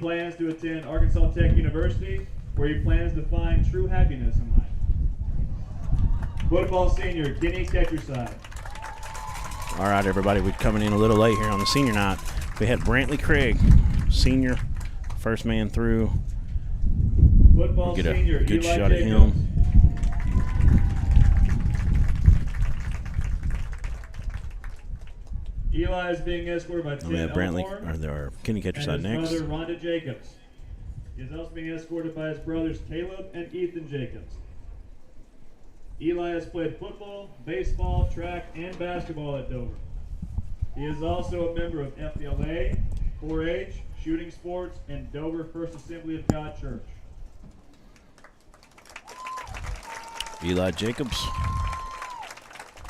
plans to attend Arkansas Tech University, where he plans to find true happiness in life. Football senior, Kenny Ketcherside. All right, everybody, we're coming in a little late here on the senior night. We had Brantley Craig, senior, first man through. Football We'll get senior, a good Eli shot at Jacobs. him. Eli is being escorted by We have Tim Brantley, Elmore or there Kenny Ketcherside and his next. brother Rhonda Jacobs. He is also being escorted by his brothers Caleb and Ethan Jacobs. Eli has played football, baseball, track, and basketball at Dover. He is also a member of FBLA, 4-H, shooting sports, and Dover First Assembly of God Church. Eli Jacobs.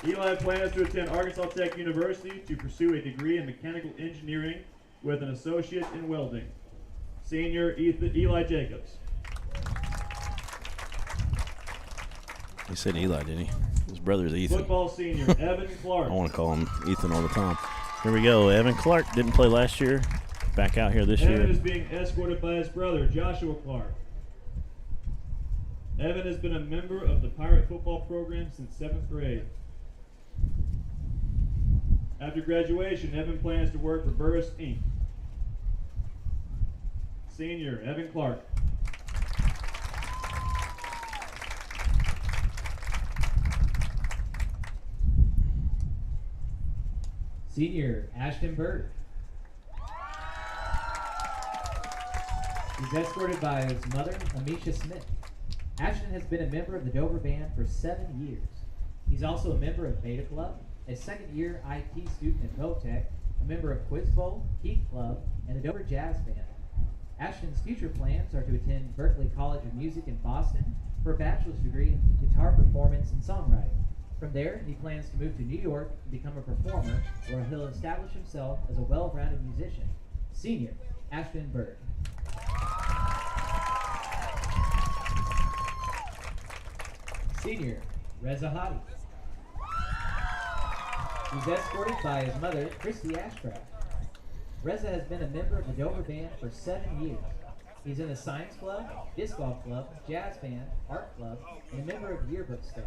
Eli plans to attend Arkansas Tech University to pursue a degree in mechanical engineering with an associate in welding. Senior Eli Jacobs. He said Eli, didn't he? His brother's Ethan. Football senior Evan Clark. I want to call him Ethan all the time. Here we go. Evan Clark didn't play last year. Back out here this year. Evan is being escorted by his brother Joshua Clark. Evan has been a member of the Pirate football program since 7th grade. After graduation, Evan plans to work for Burris Inc. Senior Evan Clark. Senior Ashton Bird. He's escorted by his mother, Amisha Smith. Ashton has been a member of the Dover Band for 7 years. He's also a member of Beta Club, a second-year IT student at Votech, a member of Quiz Bowl, Heath Club, and the Dover Jazz Band. Ashton's future plans are to attend Berklee College of Music in Boston for a bachelor's degree in guitar performance and songwriting. From there, he plans to move to New York and become a performer, where he'll establish himself as a well-rounded musician. Senior Ashton Bird. Senior Reza Hadi. He's escorted by his mother, Christy Ashcraft. Reza has been a member of the Dover Band for 7 years. He's in the Science Club, Disc Golf Club, Jazz Band, Art Club, and a member of the yearbook staff.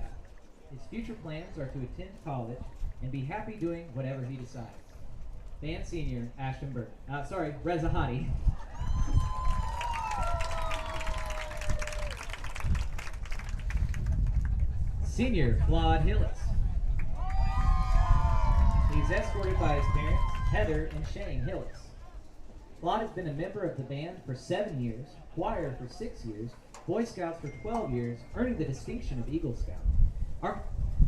His future plans are to attend college and be happy doing whatever he decides. Band senior Ashton Bird. Reza Hadi. Senior Claude Hillis. He's escorted by his parents, Heather and Shane Hillis. Claude has been a member of the band for 7 years, choir for 6 years, Boy Scouts for 12 years, earning the distinction of Eagle Scout. Our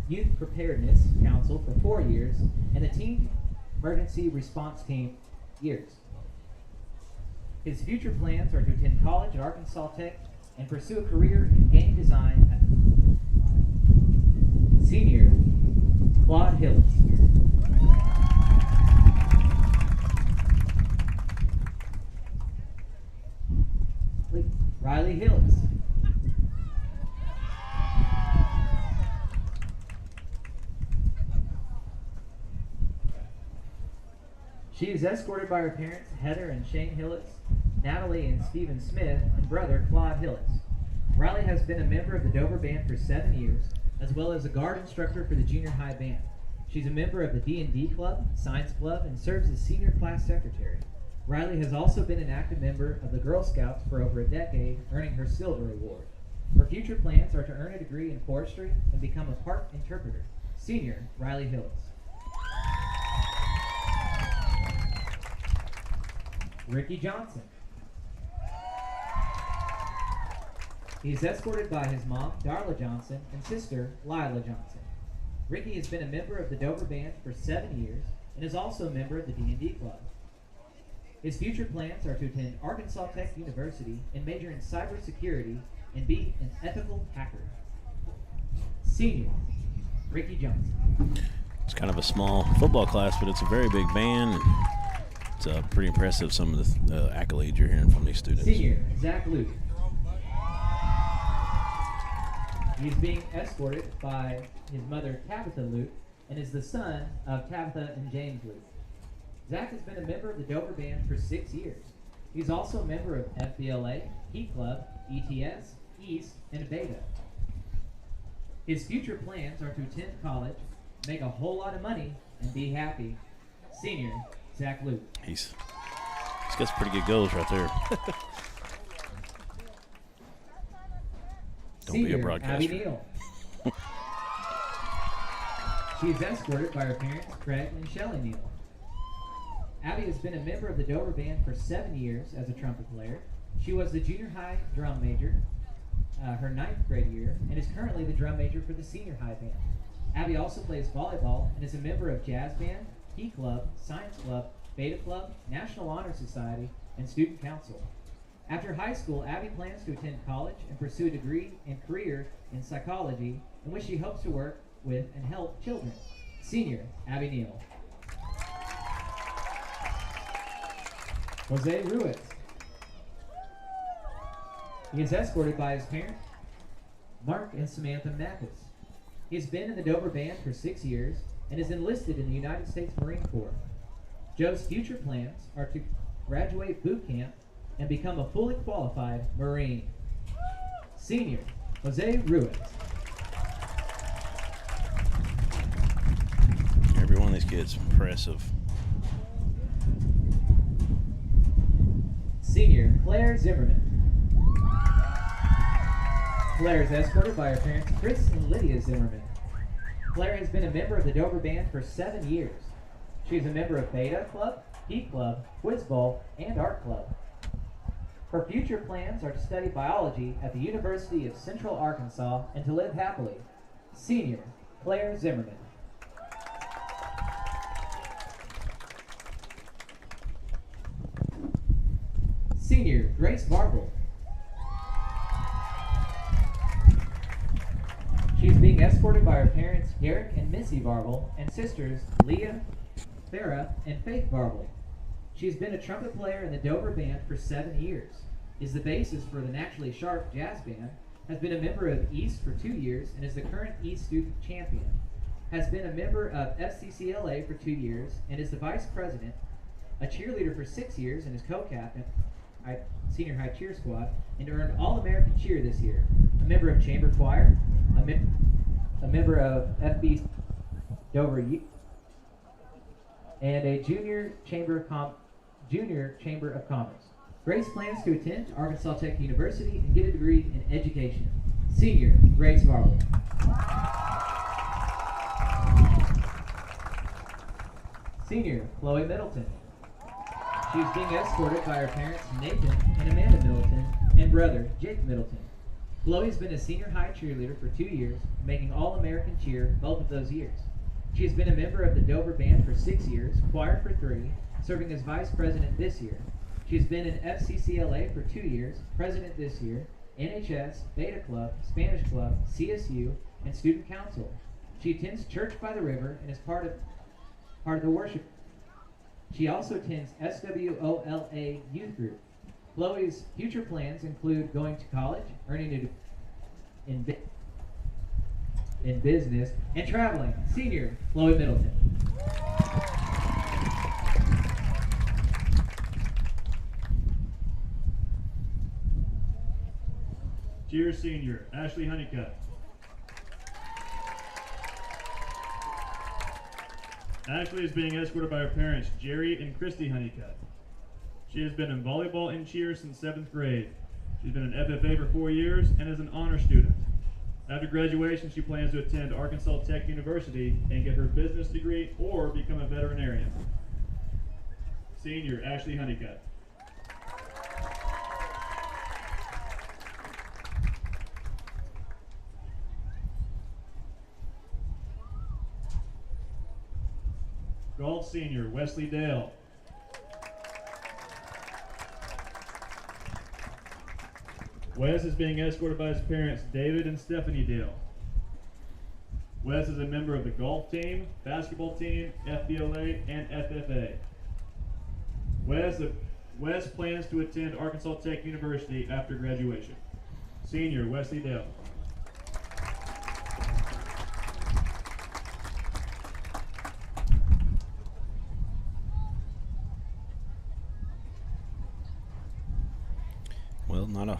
Youth Preparedness Council for 4 years, and the Teen Emergency Response Team years. His future plans are to attend college at Arkansas Tech and pursue a career in game design. Senior Claude Hillis. Riley Hillis. She is escorted by her parents, Heather and Shane Hillis, Natalie and Stephen Smith, and brother, Claude Hillis. Riley has been a member of the Dover Band for 7 years, as well as a guard instructor for the junior high band. She's a member of the D&D Club, Science Club, and serves as senior class secretary. Riley has also been an active member of the Girl Scouts for over a decade, earning her Silver Award. Her future plans are to earn a degree in forestry and become a park interpreter. Senior Riley Hillis. Ricky Johnson. He's escorted by his mom, Darla Johnson, and sister, Lila Johnson. Ricky has been a member of the Dover Band for 7 years and is also a member of the D&D Club. His future plans are to attend Arkansas Tech University and major in cybersecurity and be an ethical hacker. Senior, Ricky Johnson. It's kind of a small football class, but it's a very big band. And it's pretty impressive, some of the accolades you're hearing from these students. Senior, Zach Luke. He's being escorted by his mother, Tabitha Luke, and is the son of Tabitha and James Luke. Zach has been a member of the Dover Band for 6 years. He's also a member of FBLA, Heat Club, ETS, East, and Beta. His future plans are to attend college, make a whole lot of money, and be happy. Senior, Zach Luke. He's got some pretty good goals right there. Don't Senior, be a broadcaster. Abby Neal. She is escorted by her parents, Craig and Shelley Neal. Abby has been a member of the Dover Band for 7 years as a trumpet player. She was the junior high drum major her 9th grade year and is currently the drum major for the senior high band. Abby also plays volleyball and is a member of Jazz Band, Key Club, Science Club, Beta Club, National Honor Society, and Student Council. After high school, Abby plans to attend college and pursue a degree and career in psychology, in which she hopes to work with and help children. Senior, Abby Neal. Jose Ruiz. He is escorted by his parents, Mark and Samantha Mathis. He has been in the Dover Band for 6 years and is enlisted in the United States Marine Corps. Joe's future plans are to graduate boot camp and become a fully qualified Marine. Senior, Jose Ruiz. Every one of these kids, impressive. Senior, Claire Zimmerman. Claire is escorted by her parents, Chris and Lydia Zimmerman. Claire has been a member of the Dover Band for 7 years. She is a member of Beta Club, Heat Club, Quiz Bowl, and Art Club. Her future plans are to study biology at the University of Central Arkansas and to live happily. Senior, Claire Zimmerman. Senior, Grace Varble. She is being escorted by her parents, Garrett and Missy Varble, and sisters, Leah, Farah, and Faith Varble. She has been a trumpet player in the Dover Band for 7 years, is the bassist for the Naturally Sharp Jazz Band, has been a member of East for 2 years, and is the current East Student Champion, has been a member of FCCLA for 2 years, and is the Vice President, a cheerleader for 6 years, and is co-captain, Senior High Cheer Squad, and earned All-American Cheer this year, a member of Chamber Choir, a member of FB Dover Youth, and a Junior Chamber of Commerce. Grace plans to attend Arkansas Tech University and get a degree in education. Senior, Grace Varley. Senior, Chloe Middleton. She is being escorted by her parents, Nathan and Amanda Middleton, and brother, Jake Middleton. Chloe has been a senior high cheerleader for 2 years, making All-American Cheer both of those years. She has been a member of the Dover Band for 6 years, choir for 3, serving as vice president this year. She has been in FCCLA for 2 years, president this year, NHS, Beta Club, Spanish Club, CSU, and Student Council. She attends Church by the River and is part of the worship. She also attends SWOLA Youth Group. Chloe's future plans include going to college, earning a degree in business, and traveling. Senior, Chloe Middleton. Cheer Senior, Ashley Honeycutt. Ashley is being escorted by her parents, Jerry and Christy Honeycutt. She has been in volleyball and cheer since 7th grade. She's been an FFA for 4 years and is an honor student. After graduation, she plans to attend Arkansas Tech University and get her business degree or become a veterinarian. Senior, Ashley Honeycutt. Golf Senior, Wesley Dale. Wes is being escorted by his parents, David and Stephanie Dale. Wes is a member of the golf team, basketball team, FBLA, and FFA. Wes plans to attend Arkansas Tech University after graduation. Senior, Wesley Dale. not a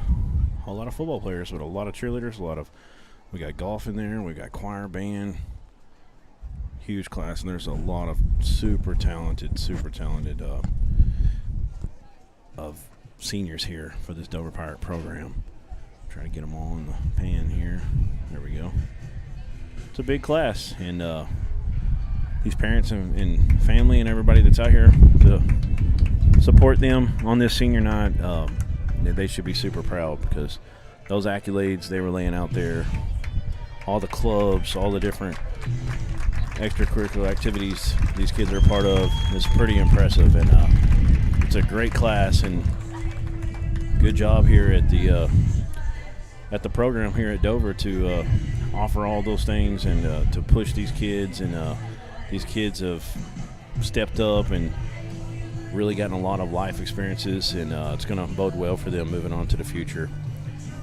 whole lot of football players, but a lot of cheerleaders, we got golf in there, we got choir, band, huge class, and there's a lot of super talented of seniors here for this Dover Pirate program. Try to get them all in the pan here. There we go. It's a big class, and these parents and family and everybody that's out here to support them on this senior night, they should be super proud, because those accolades they were laying out there, all the clubs, all the different extracurricular activities these kids are a part of, is pretty impressive. And it's a great class, and good job here at the program here at Dover to offer all those things and to push these kids. And these kids have stepped up and really gotten a lot of life experiences, and it's going to bode well for them moving on to the future.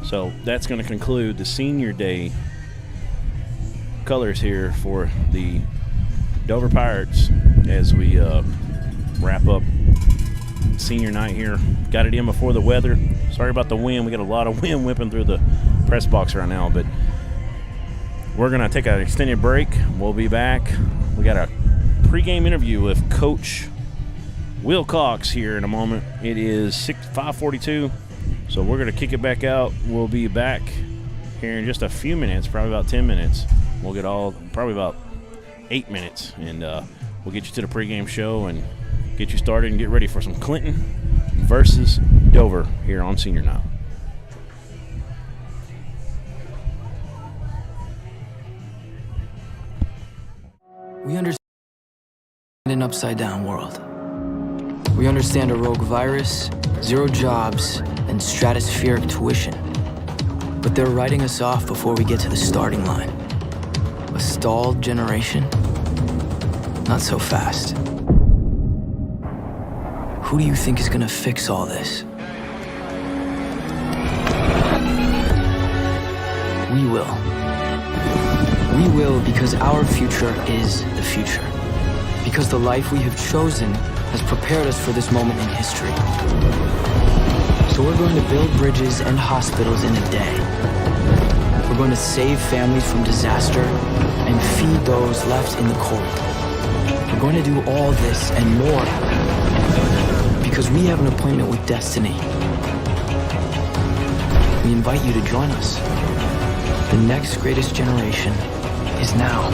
So that's going to conclude the Senior Day colors here for the Dover Pirates as we wrap up senior night here. Got it in before the weather. Sorry about the wind. We got a lot of wind whipping through the press box right now, but we're going to take an extended break. We'll be back. We got a pregame interview with Coach Will Cox here in a moment. It is 5:42, so we're going to kick it back out. We'll be back here in just a few minutes, probably about 10 minutes. We'll get probably about 8 minutes, and we'll get you to the pregame show and get you started and get ready for some Clinton versus Dover here on Senior Night. We understand an upside-down world. We understand a rogue virus, zero jobs, and stratospheric tuition. But they're writing us off before we get to the starting line. A stalled generation? Not so fast. Who do you think is gonna fix all this? We will. We will, because our future is the future. Because the life we have chosen has prepared us for this moment in history. So we're going to build bridges and hospitals in a day. We're going to save families from disaster and feed those left in the cold. We're going to do all this and more because we have an appointment with destiny. We invite you to join us. The next greatest generation is now.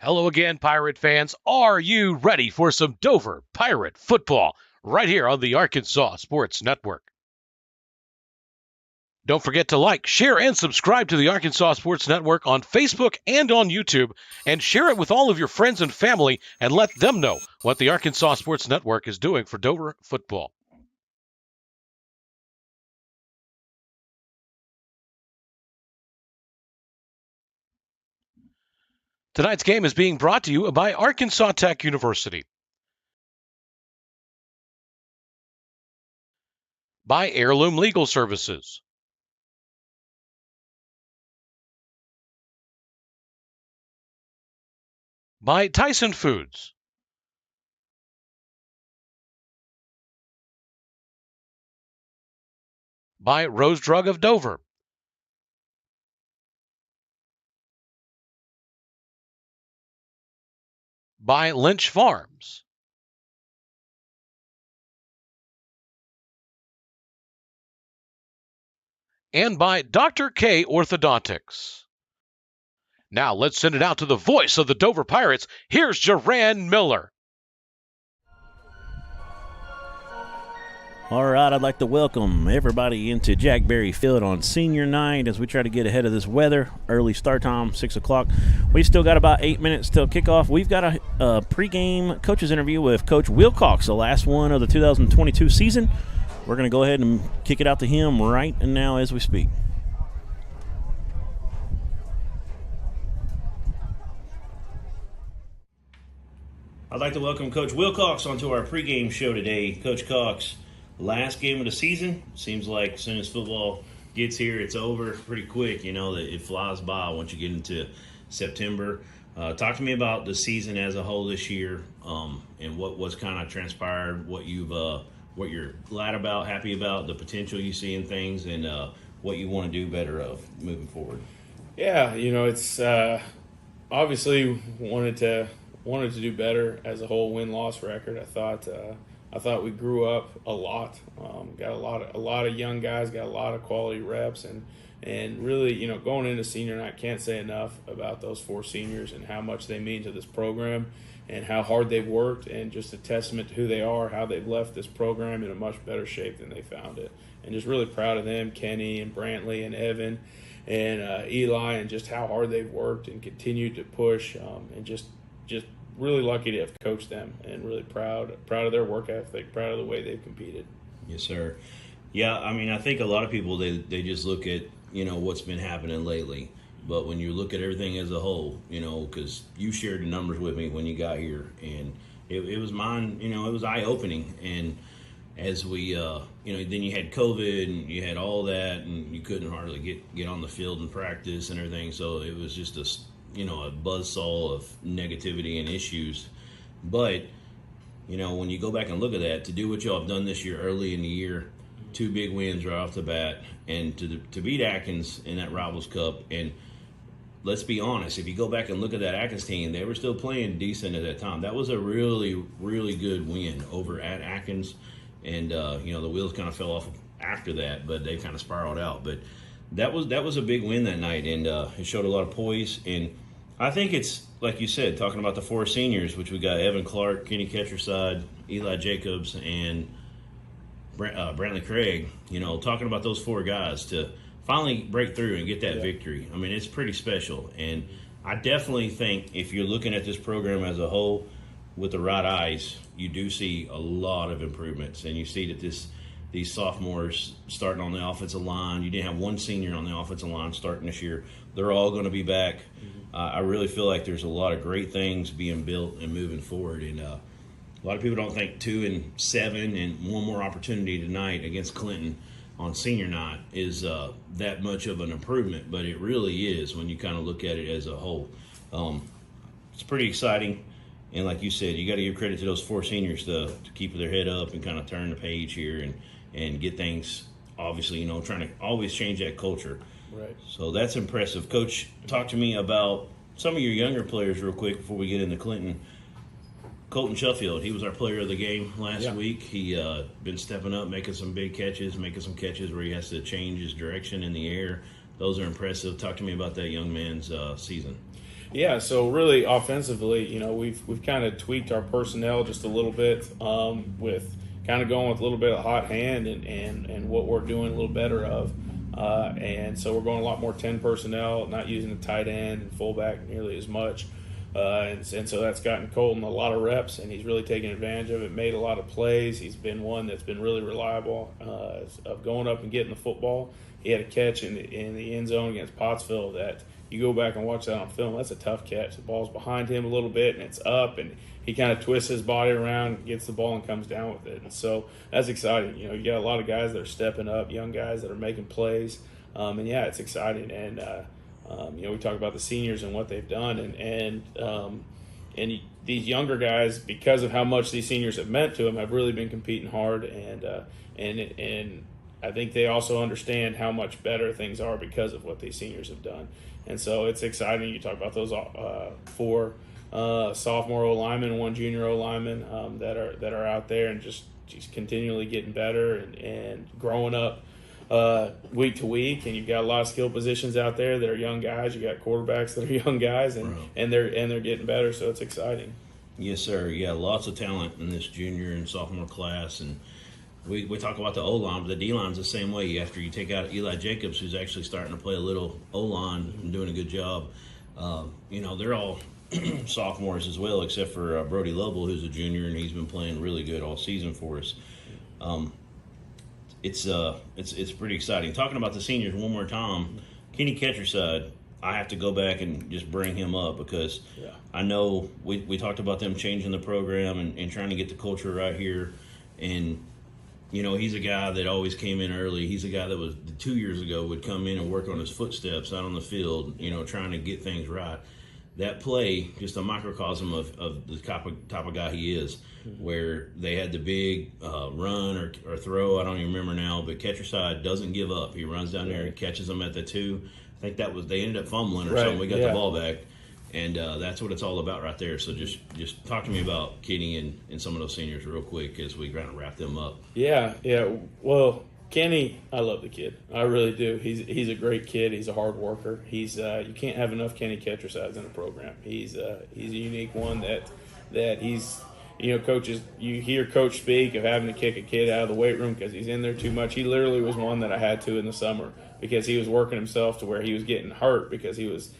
Hello again, Pirate fans. Are you ready for some Dover Pirate football right here on the Arkansas Sports Network? Don't forget to like, share, and subscribe to the Arkansas Sports Network on Facebook and on YouTube, and share it with all of your friends and family and let them know what the Arkansas Sports Network is doing for Dover football. Tonight's game is being brought to you by Arkansas Tech University, by Heirloom Legal Services, by Tyson Foods, by Rose Drug of Dover, by Lynch Farms, and by Dr. K Orthodontics. Now let's send it out to the voice of the Dover Pirates. Here's Jaran Miller. All right, I'd like to welcome everybody into Jack Berry Field on senior night as we try to get ahead of this weather. Early start time, 6 o'clock. We still got about 8 minutes till kickoff. We've got a pregame coaches interview with Coach Wilcox, the last one of the 2022 season. We're going to go ahead and kick it out to him right now as we speak. I'd like to welcome Coach Wilcox onto our pregame show today. Coach Cox, last game of the season. Seems like as soon as football gets here, it's over pretty quick. You know, that it flies by once you get into September. Talk to me about the season as a whole this year, and what's kind of transpired, what you're glad about, happy about, the potential you see in things, and what you want to do better of moving forward. Yeah, you know, it's obviously wanted to do better as a whole win-loss record. I thought we grew up a lot. Got a lot of young guys, got a lot of quality reps, and really, you know, going into senior night, can't say enough about those four seniors and how much they mean to this program and how hard they've worked, and just a testament to who they are, how they've left this program in a much better shape than they found it. And just really proud of them, Kenny and Brantley and Evan and Eli, and just how hard they've worked and continued to push, and just really lucky to have coached them, and really proud of their work ethic, proud of the way they've competed. Yes, sir. Yeah, I mean, I think a lot of people, they just look at, you know, what's been happening lately. But when you look at everything as a whole, you know, because you shared the numbers with me when you got here, and it was mine, you know, it was eye-opening. And as we, you know, then you had COVID and you had all that, and you couldn't hardly get on the field and practice and everything. So it was just a buzzsaw of negativity and issues. But, you know, when you go back and look at that, to do what y'all have done this year early in the year, 2 big wins right off the bat, and to beat Atkins in that Rivals Cup. And let's be honest, if you go back and look at that Atkins team, they were still playing decent at that time. That was a really, really good win over at Atkins. And, you know, the wheels kind of fell off after that, but they kind of spiraled out. But that was a big win that night, and it showed a lot of poise. And I think it's, like you said, talking about the four seniors, which we got Evan Clark, Kenny Ketcherside, Eli Jacobs, and Brantley Craig, you know, talking about those four guys to finally break through and get that victory. I mean, it's pretty special. And I definitely think if you're looking at this program as a whole with the right eyes, you do see a lot of improvements. And you see that these sophomores starting on the offensive line, you didn't have one senior on the offensive line starting this year. They're all going to be back. I really feel like there's a lot of great things being built and moving forward. And a lot of people don't think 2-7 and one more opportunity tonight against Clinton on senior night is that much of an improvement, but it really is when you kind of look at it as a whole. It's pretty exciting, and like you said, you got to give credit to those four seniors to keep their head up and kind of turn the page here and get things, obviously, you know, trying to always change that culture. Right. So that's impressive. Coach, talk to me about some of your younger players real quick before we get into Clinton. Colton Sheffield, he was our player of the game last week. He been stepping up, making some big catches, making some catches where he has to change his direction in the air. Those are impressive. Talk to me about that young man's season. Yeah, so really offensively, you know, we've kind of tweaked our personnel just a little bit with kind of going with a little bit of hot hand and what we're doing a little better of. And so we're going a lot more 10 personnel, not using the tight end and fullback nearly as much. And so that's gotten Colton a lot of reps, and he's really taken advantage of it, made a lot of plays. He's been one that's been really reliable of going up and getting the football. He had a catch in the end zone against Pottsville that you go back and watch that on film. That's a tough catch. The ball's behind him a little bit, and it's up, and he kind of twists his body around, gets the ball, and comes down with it. And so that's exciting. You know, you got a lot of guys that are stepping up, young guys that are making plays. And, yeah, it's exciting. And, you know, we talk about the seniors and what they've done. And these younger guys, because of how much these seniors have meant to them, have really been competing hard. And I think they also understand how much better things are because of what these seniors have done. And so it's exciting. You talk about those 4 sophomore O-linemen, 1 junior O-lineman that are out there and just continually getting better and growing up week to week. And you've got a lot of skill positions out there that are young guys. You got quarterbacks that are young guys, and they're getting better. So it's exciting. Yes, sir. Yeah, lots of talent in this junior and sophomore class, and we talk about the O-line, but the D-line's the same way. After you take out Eli Jacobs, who's actually starting to play a little O-line and doing a good job, you know, they're all sophomores as well, except for Brody Lovell, who's a junior, and he's been playing really good all season for us. It's pretty exciting. Talking about the seniors one more time, Kenny Ketcherside, I have to go back and just bring him up because I know we talked about them changing the program and trying to get the culture right here. And, you know, he's a guy that always came in early. He's a guy that was 2 years ago would come in and work on his footsteps out on the field, you know, trying to get things right. That play, just a microcosm of the type of guy he is, where they had the big run or throw, I don't even remember now, but Ketcherside doesn't give up. He runs down there and catches them at the 2. I think they ended up fumbling or something. We got the ball back. And that's what it's all about right there. So just talk to me about Kenny and some of those seniors real quick as we kind of wrap them up. Yeah. Well, Kenny, I love the kid. I really do. He's a great kid. He's a hard worker. He's you can't have enough Kenny Ketchersides in a program. He's a unique one that he's, you know, coaches, you hear coach speak of having to kick a kid out of the weight room because he's in there too much. He literally was one that I had to in the summer because he was working himself to where he was getting hurt because he was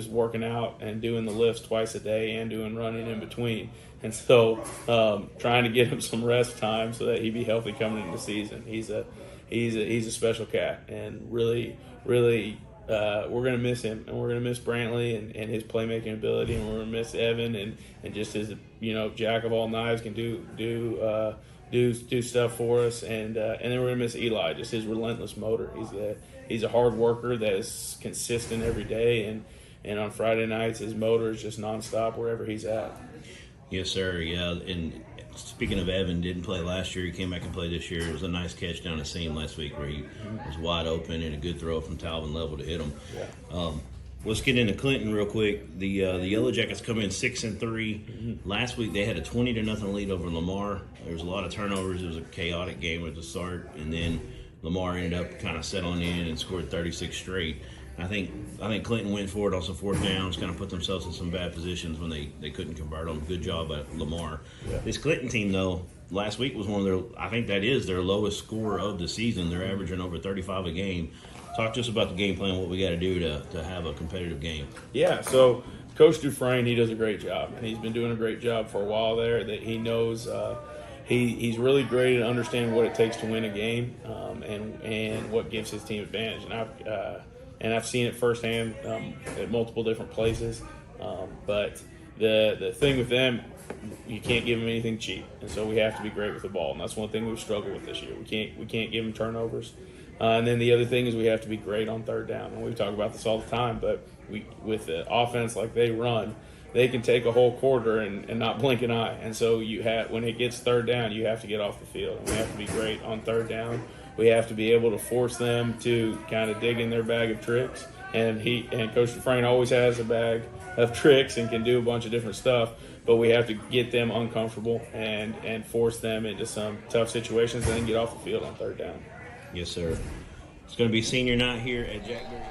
working out and doing the lifts twice a day and doing running in between. And so trying to get him some rest time so that he'd be healthy coming into the season. He's a special cat, and really we're going to miss him, and we're going to miss Brantley and his playmaking ability, and we're going to miss Evan and just his, you know, jack of all knives, can do stuff for us, and then we're going to miss Eli, just his relentless motor. He's a hard worker that is consistent every day, and on Friday nights his motor is just nonstop wherever he's at. Yes, sir. Yeah, and speaking of Evan, didn't play last year. He came back and played this year. It was a nice catch down the seam last week where he was wide open and a good throw from Talvin Level to hit him. Yeah. Let's get into Clinton real quick. The Yellowjackets come in 6-3. Last week they had a 20-0 lead over Lamar. There was a lot of turnovers. It was a chaotic game at the start, and then Lamar ended up kind of settling in and scored 36 straight. I think Clinton went for it on some 4th downs, kind of put themselves in some bad positions when they couldn't convert them. Good job at Lamar. Yeah. This Clinton team, though, last week was one of their, I think that is their lowest score of the season. They're averaging over 35 a game. Talk to us about the game plan, what we got to do to have a competitive game. Yeah, so Coach Dufresne, he does a great job, and he's been doing a great job for a while there. That he knows he's really great at understanding what it takes to win a game and what gives his team advantage. And I've seen it firsthand at multiple different places. But the thing with them, you can't give them anything cheap, and so we have to be great with the ball. And that's one thing we've struggled with this year. We can't give them turnovers. And then the other thing is we have to be great on 3rd down. And we talk about this all the time, but with the offense like they run, they can take a whole quarter and not blink an eye. And so when it gets 3rd down, you have to get off the field. And we have to be great on 3rd down. We have to be able to force them to kind of dig in their bag of tricks. And Coach Dufresne always has a bag of tricks and can do a bunch of different stuff. But we have to get them uncomfortable and force them into some tough situations and then get off the field on 3rd down. Yes, sir. It's going to be senior night here at Jackberry.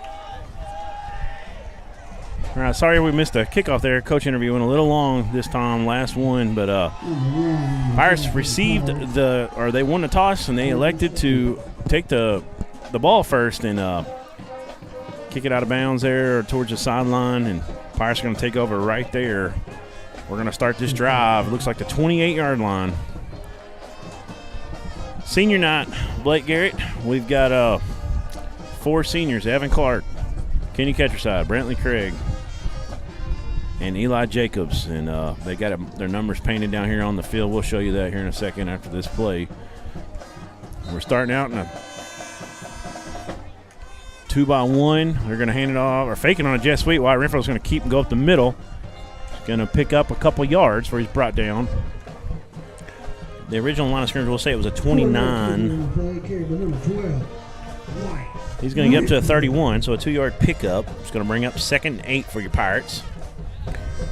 All right, sorry we missed a kickoff there. Coach interview went a little long this time, last one, but Pirates they won the toss, and they elected to take the ball first and kick it out of bounds there towards the sideline, and Pirates are going to take over right there. We're going to start this drive. It looks like the 28-yard line. Senior night, Blake Garrett. We've got 4 seniors: Evan Clark, Kenny Ketcherside, Brantley Craig, and Eli Jacobs. And they got their numbers painted down here on the field. We'll show you that here in a second after this play. We're starting out in a 2-by-1. They're going to hand it off, or fake it on a jet sweep. Wyatt Renfro's going to keep and go up the middle. He's going to pick up a couple yards where he's brought down. The original line of scrimmage, we'll say it was a 29. He's going to get up to a 31, so a 2-yard pickup. It's going to bring up 2nd and 8 for your Pirates.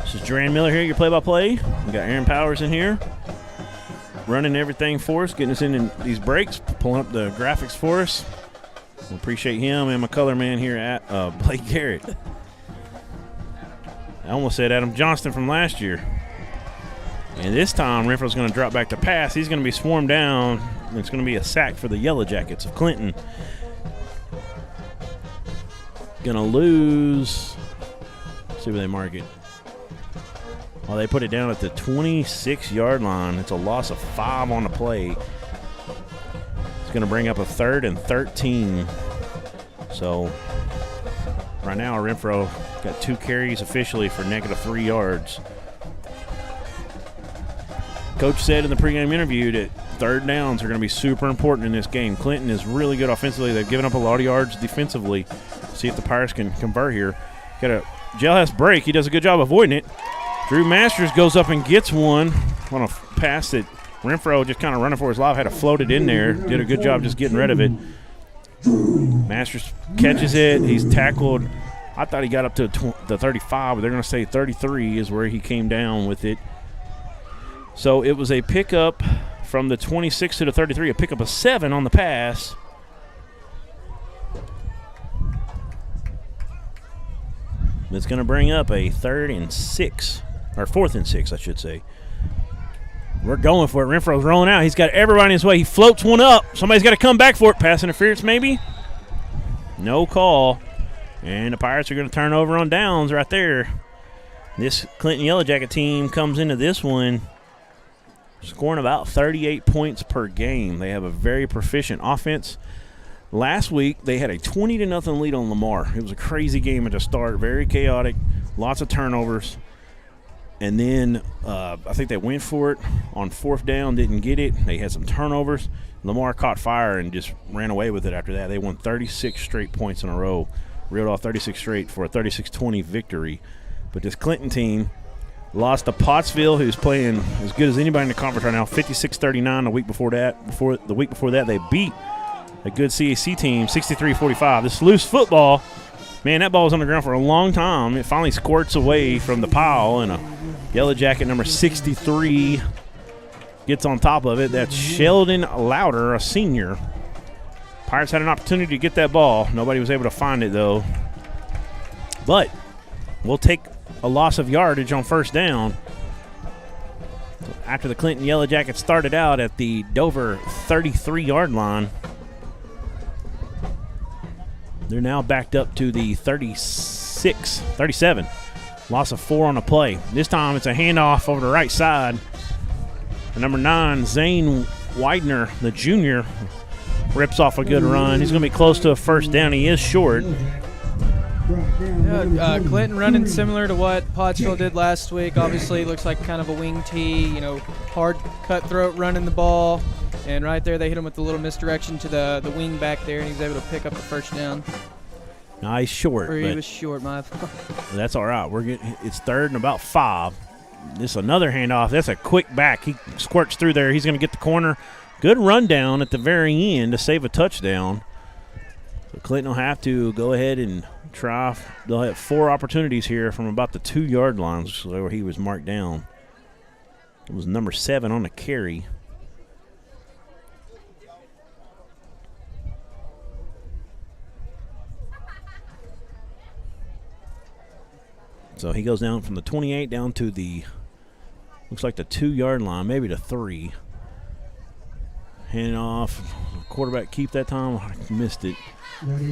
This is Jaran Miller here, your play-by-play. We got Aaron Powers in here, running everything for us, getting us in these breaks, pulling up the graphics for us. We appreciate him and my color man here at Blake Garrett. I almost said Adam Johnston from last year. And this time, Renfro's going to drop back to pass. He's going to be swarmed down. It's going to be a sack for the Yellowjackets of Clinton. Going to lose. Let's see where they mark it. Well, they put it down at the 26-yard line. It's a loss of 5 on the play. It's going to bring up a 3rd and 13. So right now, Renfro got 2 carries officially for -3 yards. Coach said in the pregame interview that 3rd downs are going to be super important in this game. Clinton is really good offensively. They've given up a lot of yards defensively. See if the Pirates can convert here. Got a jailhouse break. He does a good job avoiding it. Drew Masters goes up and gets one on a pass that Renfro, just kind of running for his life, had to float it in there. Did a good job just getting rid of it. Masters catches it. He's tackled. I thought he got up to the 35, but they're going to say 33 is where he came down with it. So it was a pickup from the 26 to the 33, a pickup of 7 on the pass. It's going to bring up a 3rd and 6, or 4th and 6, I should say. We're going for it. Renfro's rolling out. He's got everybody in his way. He floats one up. Somebody's got to come back for it. Pass interference maybe? No call. And the Pirates are going to turn over on downs right there. This Clinton Yellowjacket team comes into this one scoring about 38 points per game. They have a very proficient offense. Last week, they had a 20-0 lead on Lamar. It was a crazy game at the start, very chaotic, lots of turnovers. And then I think they went for it on 4th down, didn't get it. They had some turnovers. Lamar caught fire and just ran away with it after that. They won 36 straight points in a row, reeled off 36 straight for a 36-20 victory. But this Clinton team lost to Pottsville, who's playing as good as anybody in the conference right now, 56-39 the week before that. The week before that, they beat a good CAC team, 63-45. This loose football, man, that ball was on the ground for a long time. It finally squirts away from the pile, and a Yellowjacket number 63 gets on top of it. That's Sheldon Louder, a senior. Pirates had an opportunity to get that ball. Nobody was able to find it, though. But we'll take a loss of yardage on 1st down. After the Clinton Yellowjackets started out at the Dover 33-yard line, they're now backed up to the 37. Loss of 4 on the play. This time it's a handoff over the right side. The number 9, Zane Widener, the junior, rips off a good run. He's going to be close to a 1st down. He is short. Yeah, Clinton running similar to what Pottsville did last week. Obviously, looks like kind of a wing tee, hard cutthroat running the ball. And right there, they hit him with a little misdirection to the wing back there, and he was able to pick up the 1st down. Nice short. Or he was short, my fault. That's all right. It's 3rd and about 5. This is another handoff. That's a quick back. He squirts through there. He's going to get the corner. Good rundown at the very end to save a touchdown. So Clinton will have to go ahead and try. They'll have 4 opportunities here from about the 2-yard line, which is where he was marked down. It was number 7 on the carry. So he goes down from the 28 down to the, looks like the 2-yard line, maybe the 3. Hand off. Quarterback keep that time. I missed it.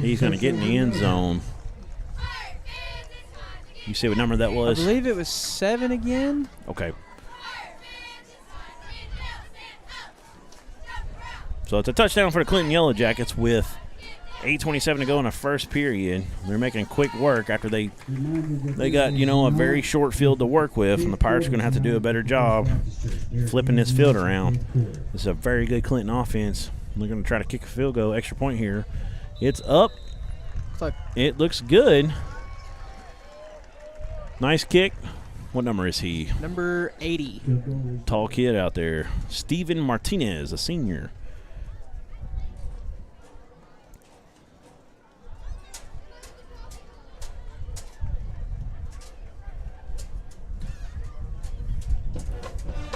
He's going to get in the end zone. You see what number that was? I believe it was 7 again. Okay. So it's a touchdown for the Clinton Yellowjackets with 8:27 to go in the first period. They're making quick work after they got, a very short field to work with, and the Pirates are going to have to do a better job flipping this field around. This is a very good Clinton offense. They're going to try to kick a field goal, extra point here. It's up. It looks good. Nice kick. What number is he? Number 80. Tall kid out there. Steven Martinez, a senior.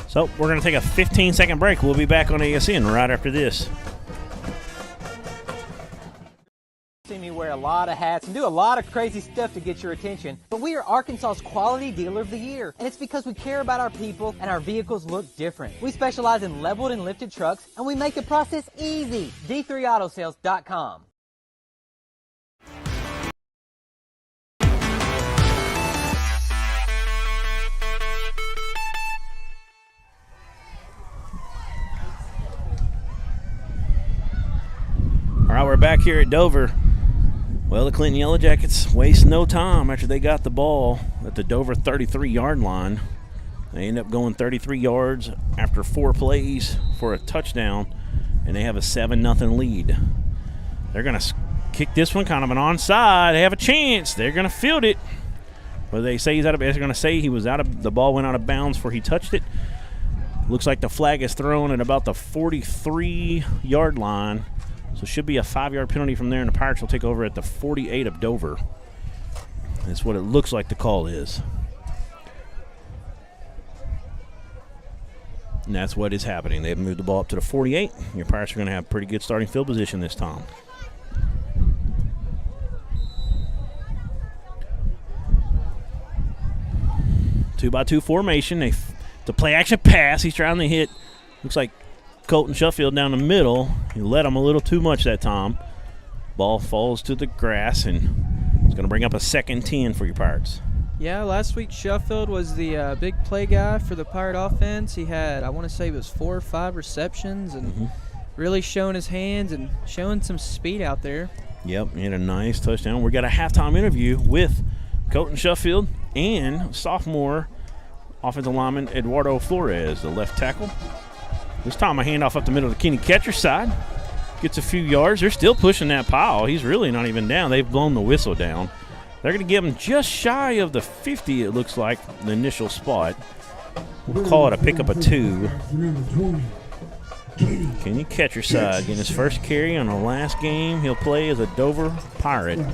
So we're going to take a 15-second break. We'll be back on ASN right after this. See me wear a lot of hats and do a lot of crazy stuff to get your attention, but we are Arkansas's Quality Dealer of the Year, and it's because we care about our people and our vehicles look different. We specialize in leveled and lifted trucks, and we make the process easy. D3Autosales.com. All right, we're back here at Dover. Well, the Clinton Yellowjackets waste no time after they got the ball at the Dover 33-yard line. They end up going 33 yards after 4 plays for a touchdown, and they have a 7-0 lead. They're going to kick this one, kind of an onside. They have a chance. They're going to field it. But they say they're going to say the ball went out of bounds before he touched it. Looks like the flag is thrown at about the 43-yard line. So it should be a 5-yard penalty from there, and the Pirates will take over at the 48 of Dover. That's what it looks like the call is. And that's what is happening. They've moved the ball up to the 48. Your Pirates are going to have pretty good starting field position this time. Two-by-two formation. The play-action pass. He's trying to hit. Looks like Colton Sheffield down the middle. He let him a little too much that time. Ball falls to the grass, and it's going to bring up a 2nd 10 for your Pirates. Yeah, last week Sheffield was the big play guy for the Pirate offense. He had, I want to say it was 4 or 5 receptions, and really showing his hands and showing some speed out there. Yep, he had a nice touchdown. We got a halftime interview with Colton Sheffield and sophomore offensive lineman Eduardo Flores, the left tackle. This time a handoff up the middle to Kenny Ketcher's side. Gets a few yards. They're still pushing that pile. He's really not even down. They've blown the whistle down. They're going to give him just shy of the 50, it looks like, the initial spot. We'll call it a pickup of 2. Kenny Ketcher's side getting his first carry on the last game. He'll play as a Dover Pirate. It's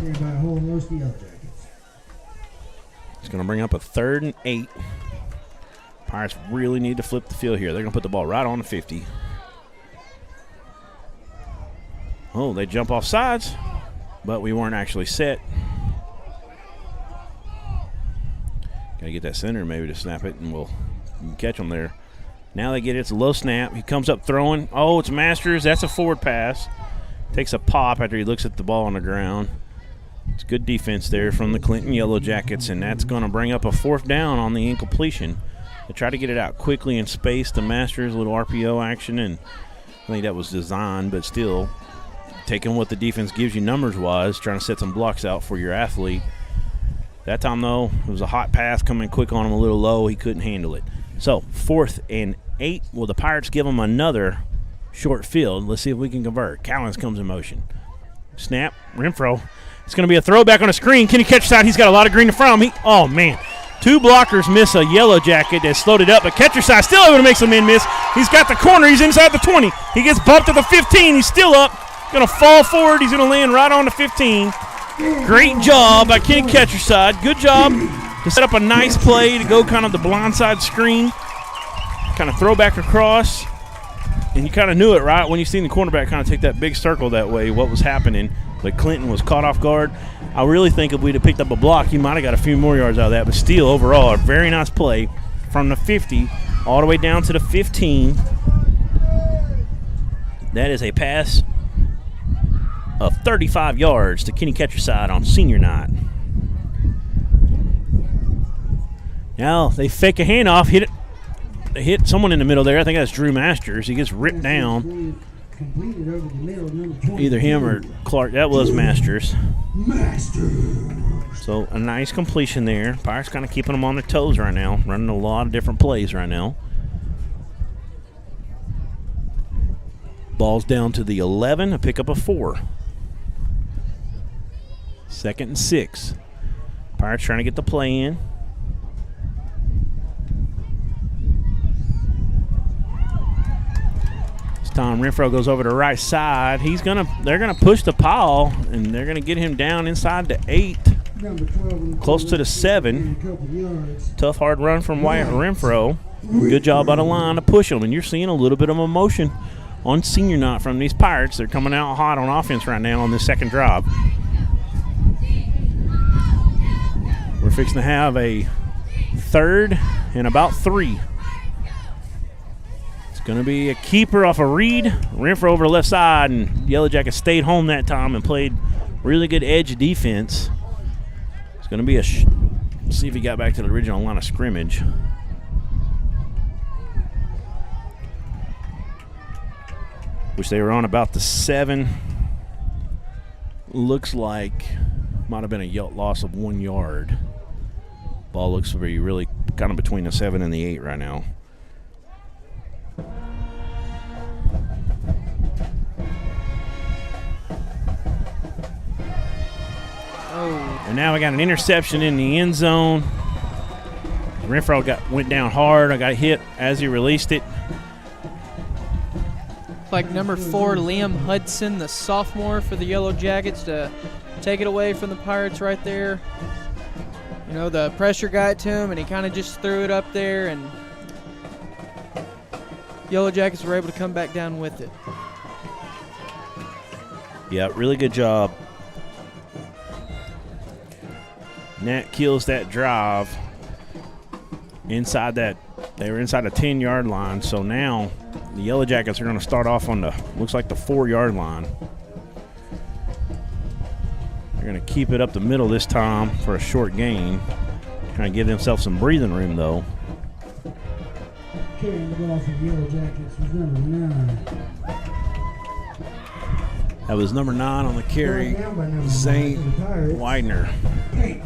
going to bring up a 3rd and 8. Pirates really need to flip the field here. They're going to put the ball right on the 50. Oh, they jump off sides, but we weren't actually set. Got to get that center maybe to snap it, and we'll catch them there. Now they get it. It's a low snap. He comes up throwing. Oh, it's Masters. That's a forward pass. Takes a pop after he looks at the ball on the ground. It's good defense there from the Clinton Yellowjackets, and that's going to bring up a 4th down on the incompletion. They try to get it out quickly in space. The Masters, a little RPO action, and I think that was designed, but still taking what the defense gives you numbers-wise, trying to set some blocks out for your athlete. That time, though, it was a hot pass coming quick on him, a little low. He couldn't handle it. So 4th and 8. Will the Pirates give him another short field? Let's see if we can convert. Callens comes in motion. Snap, Renfro. It's going to be a throwback on a screen. Kenny Ketcher's side. He's got a lot of green in front of him. Oh, man. 2 blockers miss a Yellow Jacket that slowed it up, but Ketcher's side still able to make some men miss. He's got the corner. He's inside the 20. He gets bumped to the 15. He's still up. Going to fall forward. He's going to land right on the 15. Great job by Kenny Ketcher's side. Good job to set up a nice play to go kind of the blindside screen, kind of throw back across. And you kind of knew it, right, when you seen the cornerback kind of take that big circle that way, what was happening. but Clinton was caught off guard. I really think if we'd have picked up a block, he might have got a few more yards out of that. But still, overall, a very nice play from the 50 all the way down to the 15. That is a pass of 35 yards to Kenny Ketcherside on senior night. Now they fake a handoff, hit it. They hit someone in the middle there. I think that's Drew Masters. He gets ripped down. Either him or Clark. That was Masters. So a nice completion there. Pirates kind of keeping them on their toes right now, running a lot of different plays right now. Ball's down to the 11, a pickup of 4. 2nd and 6. Pirates trying to get the play in. Tom Renfro goes over to the right side. They're gonna push the pile, and they're gonna get him down inside the 8, close to the 7. Tough, hard run from Wyatt Renfro. Good job by the line to push him, and you're seeing a little bit of emotion on senior night from these Pirates. They're coming out hot on offense right now on this second drive. We're fixing to have a 3rd and about 3. Going to be a keeper off a read. Renfro over the left side, and Yellowjackets stayed home that time and played really good edge defense. It's going to be see if he got back to the original line of scrimmage. Which they were on about the 7. Looks like might have been a loss of 1 yard. Ball looks to be really kind of between the 7 and the 8 right now. And now we got an interception in the end zone. Renfro went down hard. I got hit as he released it. Like number 4, Liam Hudson, the sophomore for the Yellowjackets, to take it away from the Pirates right there. You know, the pressure got to him, and he kind of just threw it up there, and Yellowjackets were able to come back down with it. Yeah, really good job. Nat kills that drive inside that. They were inside the 10-yard line, so now the Yellowjackets are going to start off on looks like the 4-yard line. They're going to keep it up the middle this time for a short gain. Trying to give themselves some breathing room, though. Carrying the ball for the Yellowjackets was number 9. That was number 9 on the carry, Zane Widener.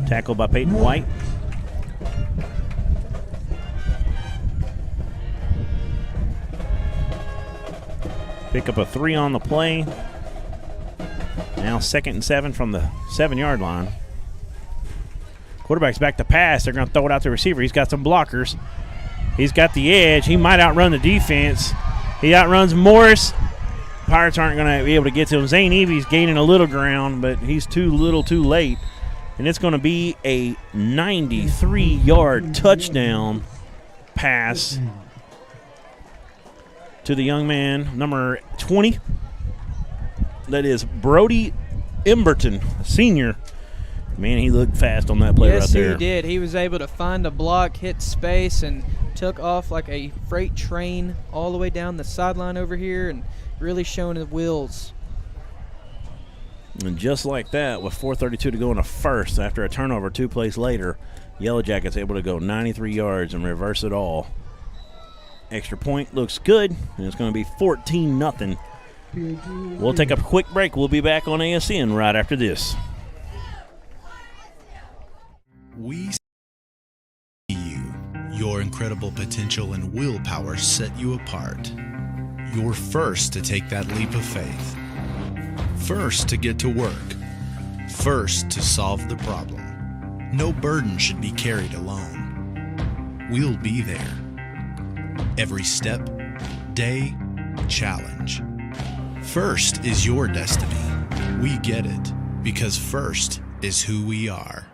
Tackled by Peyton White. Pick up a 3 on the play. Now 2nd and 7 from the 7-yard line. Quarterback's back to pass. They're going to throw it out to the receiver. He's got some blockers. He's got the edge. He might outrun the defense. He outruns Morris. Pirates aren't going to be able to get to him. Zane Evie's gaining a little ground, but he's too little too late. And it's going to be a 93-yard touchdown pass to the young man, number 20. That is Brody Emberton, senior. Man, he looked fast on that play right there. Yes, he did. He was able to find a block, hit space, and took off like a freight train all the way down the sideline over here and really showing the wheels. And just like that, with 4:32 to go in the first, after a turnover 2 plays later, Yellowjackets able to go 93 yards and reverse it all. Extra point looks good, and it's going to be 14-0. We'll take a quick break. We'll be back on ASN right after this. We see you. Your incredible potential and willpower set you apart. You're first to take that leap of faith. First to get to work. First to solve the problem. No burden should be carried alone. We'll be there. Every step, day, challenge. First is your destiny. We get it because first is who we are.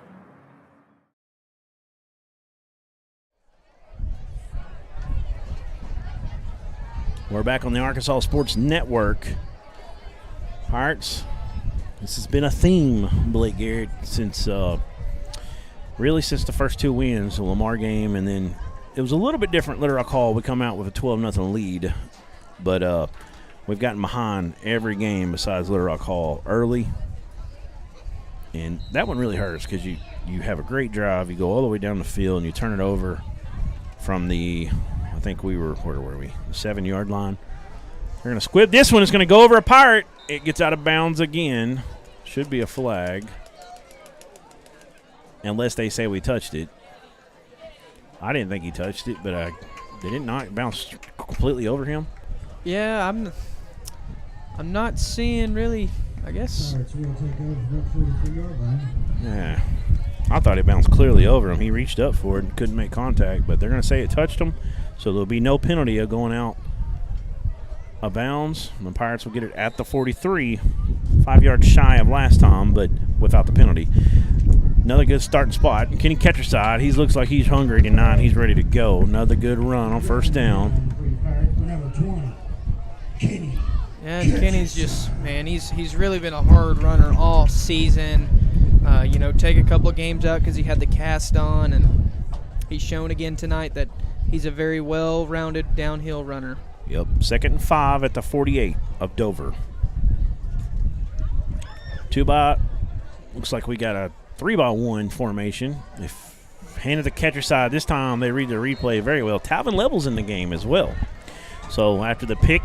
We're back on the Arkansas Sports Network. Pirates This has been a theme, Blake Garrett, since really since the first 2 wins, the Lamar game, and then it was a little bit different. Little Rock Hall, we come out with a 12-0 lead, but we've gotten behind every game besides Little Rock Hall early, and that one really hurts because you have a great drive, you go all the way down the field, and you turn it over from the, I think we were, where were we, the 7-yard line. They're going to squib this one. It's going to go over a Pirate. It gets out of bounds again. Should be a flag. Unless they say we touched it. I didn't think he touched it, but did it not bounce completely over him? Yeah, I'm not seeing really, I guess. Yeah. I thought it bounced clearly over him. He reached up for it and couldn't make contact, but they're going to say it touched him, so there'll be no penalty of going out of bounds. The Pirates will get it at the 43, 5 yards shy of last time, but without the penalty. Another good starting spot. Kenny Ketcherside, he looks like he's hungry tonight. He's ready to go. Another good run on first down. Yeah, and Kenny's just, man, he's really been a hard runner all season. Take a couple of games out because he had the cast on, and he's shown again tonight that he's a very well-rounded downhill runner. Yep, 2nd and 5 at the 48 of Dover. 2-by, looks like we got a 3-by-1 formation. If handed the catcher side this time, they read the replay very well. Talvin Level's in the game as well. So after the pick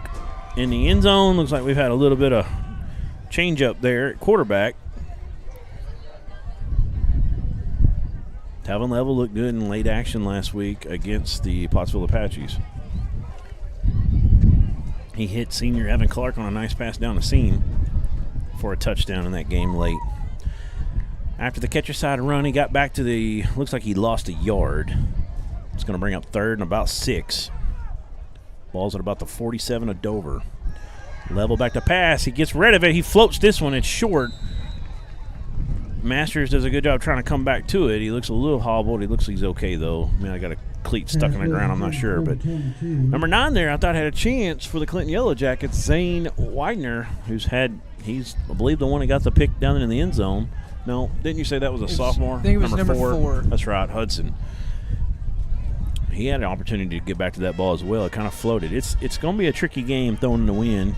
in the end zone, looks like we've had a little bit of change up there at quarterback. Talvin Level looked good in late action last week against the Pottsville Apaches. He hit senior Evan Clark on a nice pass down the seam for a touchdown in that game late. After the catcher side run, he got back to the, looks like he lost a yard. It's going to bring up 3rd and about 6. Ball's at about the 47 of Dover. Level back to pass. He gets rid of it. He floats this one. It's short. Masters does a good job trying to come back to it. He looks a little hobbled. He looks like he's okay, though. Man, I got a cleat stuck in the ground. I'm not sure. But number 9 there, I thought had a chance for the Clinton Yellowjackets. Zane Widener, he's, I believe, the one that got the pick down in the end zone. No, didn't you say that was a sophomore? I think it was number 4. That's right, Hudson. He had an opportunity to get back to that ball as well. It kind of floated. It's going to be a tricky game throwing in the wind,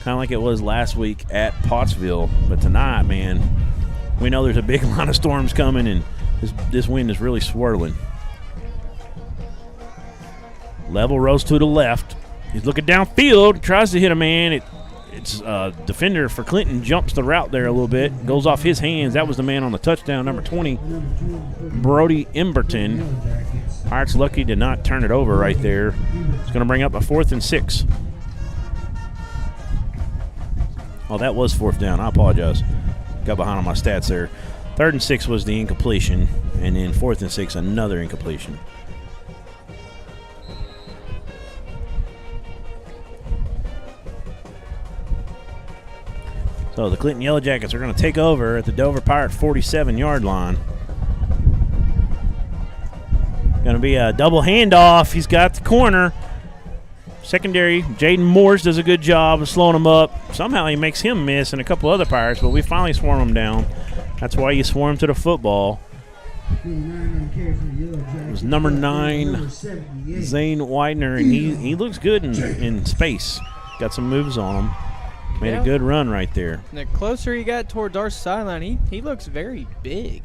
kind of like it was last week at Pottsville. But tonight, man, we know there's a big line of storms coming, and this wind is really swirling. Level rose to the left. He's looking downfield, tries to hit a man. It's defender for Clinton jumps the route there a little bit, goes off his hands. That was the man on the touchdown, number 20, Brody Emberton. Pirates lucky to not turn it over right there. It's going to bring up a 4th and 6. Oh, that was 4th down. I apologize. Got behind on my stats there. 3rd and 6 was the incompletion, and then 4th and 6, another incompletion. So the Clinton Yellowjackets are going to take over at the Dover Pirate 47-yard line. Going to be a double handoff. He's got the corner. Secondary, Jaden Morse does a good job of slowing him up. Somehow he makes him miss and a couple other Pirates, but we finally swarm him down. That's why you swarm to the football. It was number 9, Zane Widener, and he looks good in space. Got some moves on him. Made a good run right there. And the closer he got towards our sideline, he looks very big.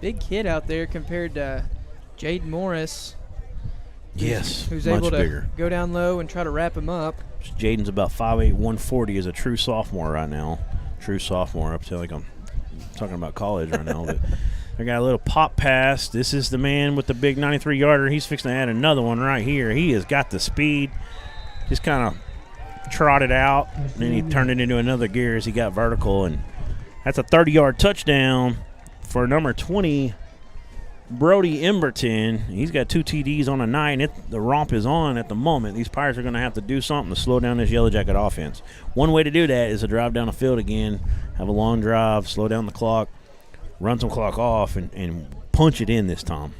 Big kid out there compared to Jaden Morris. Yes, who's much able to bigger. Go down low and try to wrap him up. Jaden's about 5'8", 140 is a true sophomore right now. True sophomore. Up to like I'm talking about college right now. But they got a little pop pass. This is the man with the big 93-yarder. He's fixing to add another one right here. He has got the speed. Just kind of trotted out, and then he turned it into another gear as he got vertical, and that's a 30-yard touchdown for number 20, Brody Emberton. He's got 2 TDs on the night, and the romp is on at the moment. These Pirates are going to have to do something to slow down this Yellow Jacket offense. One way to do that is to drive down the field again, have a long drive, slow down the clock, run some clock off, and punch it in this time.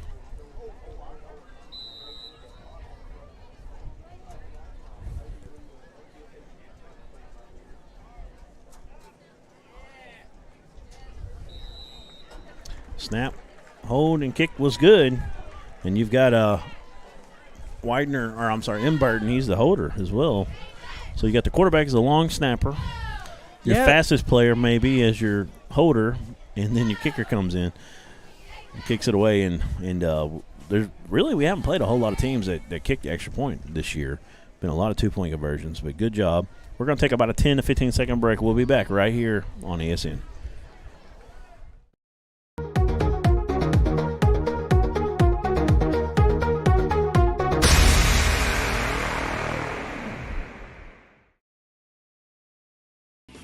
Snap, hold, and kick was good. And you've got Imberton. He's the holder as well. So you got the quarterback as a long snapper. Your fastest player maybe as your holder, and then your kicker comes in and kicks it away. And there's really, we haven't played a whole lot of teams that kicked the extra point this year. Been a lot of 2-point conversions, but good job. We're going to take about a 10 to 15 second break. We'll be back right here on ASN.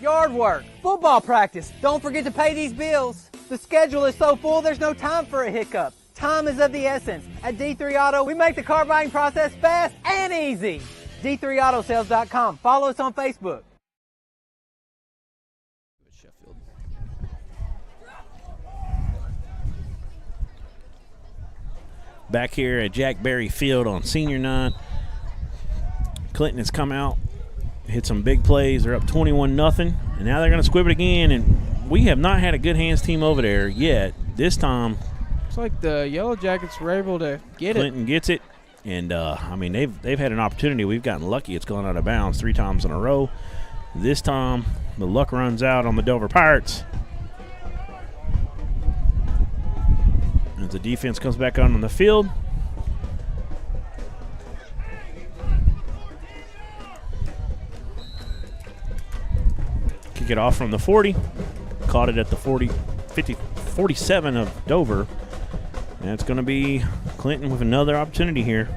Yard work, football practice. Don't forget to pay these bills. The schedule is so full, there's no time for a hiccup. Time is of the essence. At D3 Auto, we make the car buying process fast and easy. D3Autosales.com. Follow us on Facebook. Back here at Jack Berry Field on senior night. Clinton has come out, hit some big plays. They're up 21-0, and now they're going to squib it again. And we have not had a good hands team over there yet. This time, looks like the Yellowjackets were able to get Clinton gets it, and I mean they've had an opportunity. We've gotten lucky. It's gone out of bounds 3 times in a row. This time, the luck runs out on the Dover Pirates. As the defense comes back on the field. Kick it off from the 40. Caught it at the 47 of Dover. And it's going to be Clinton with another opportunity here.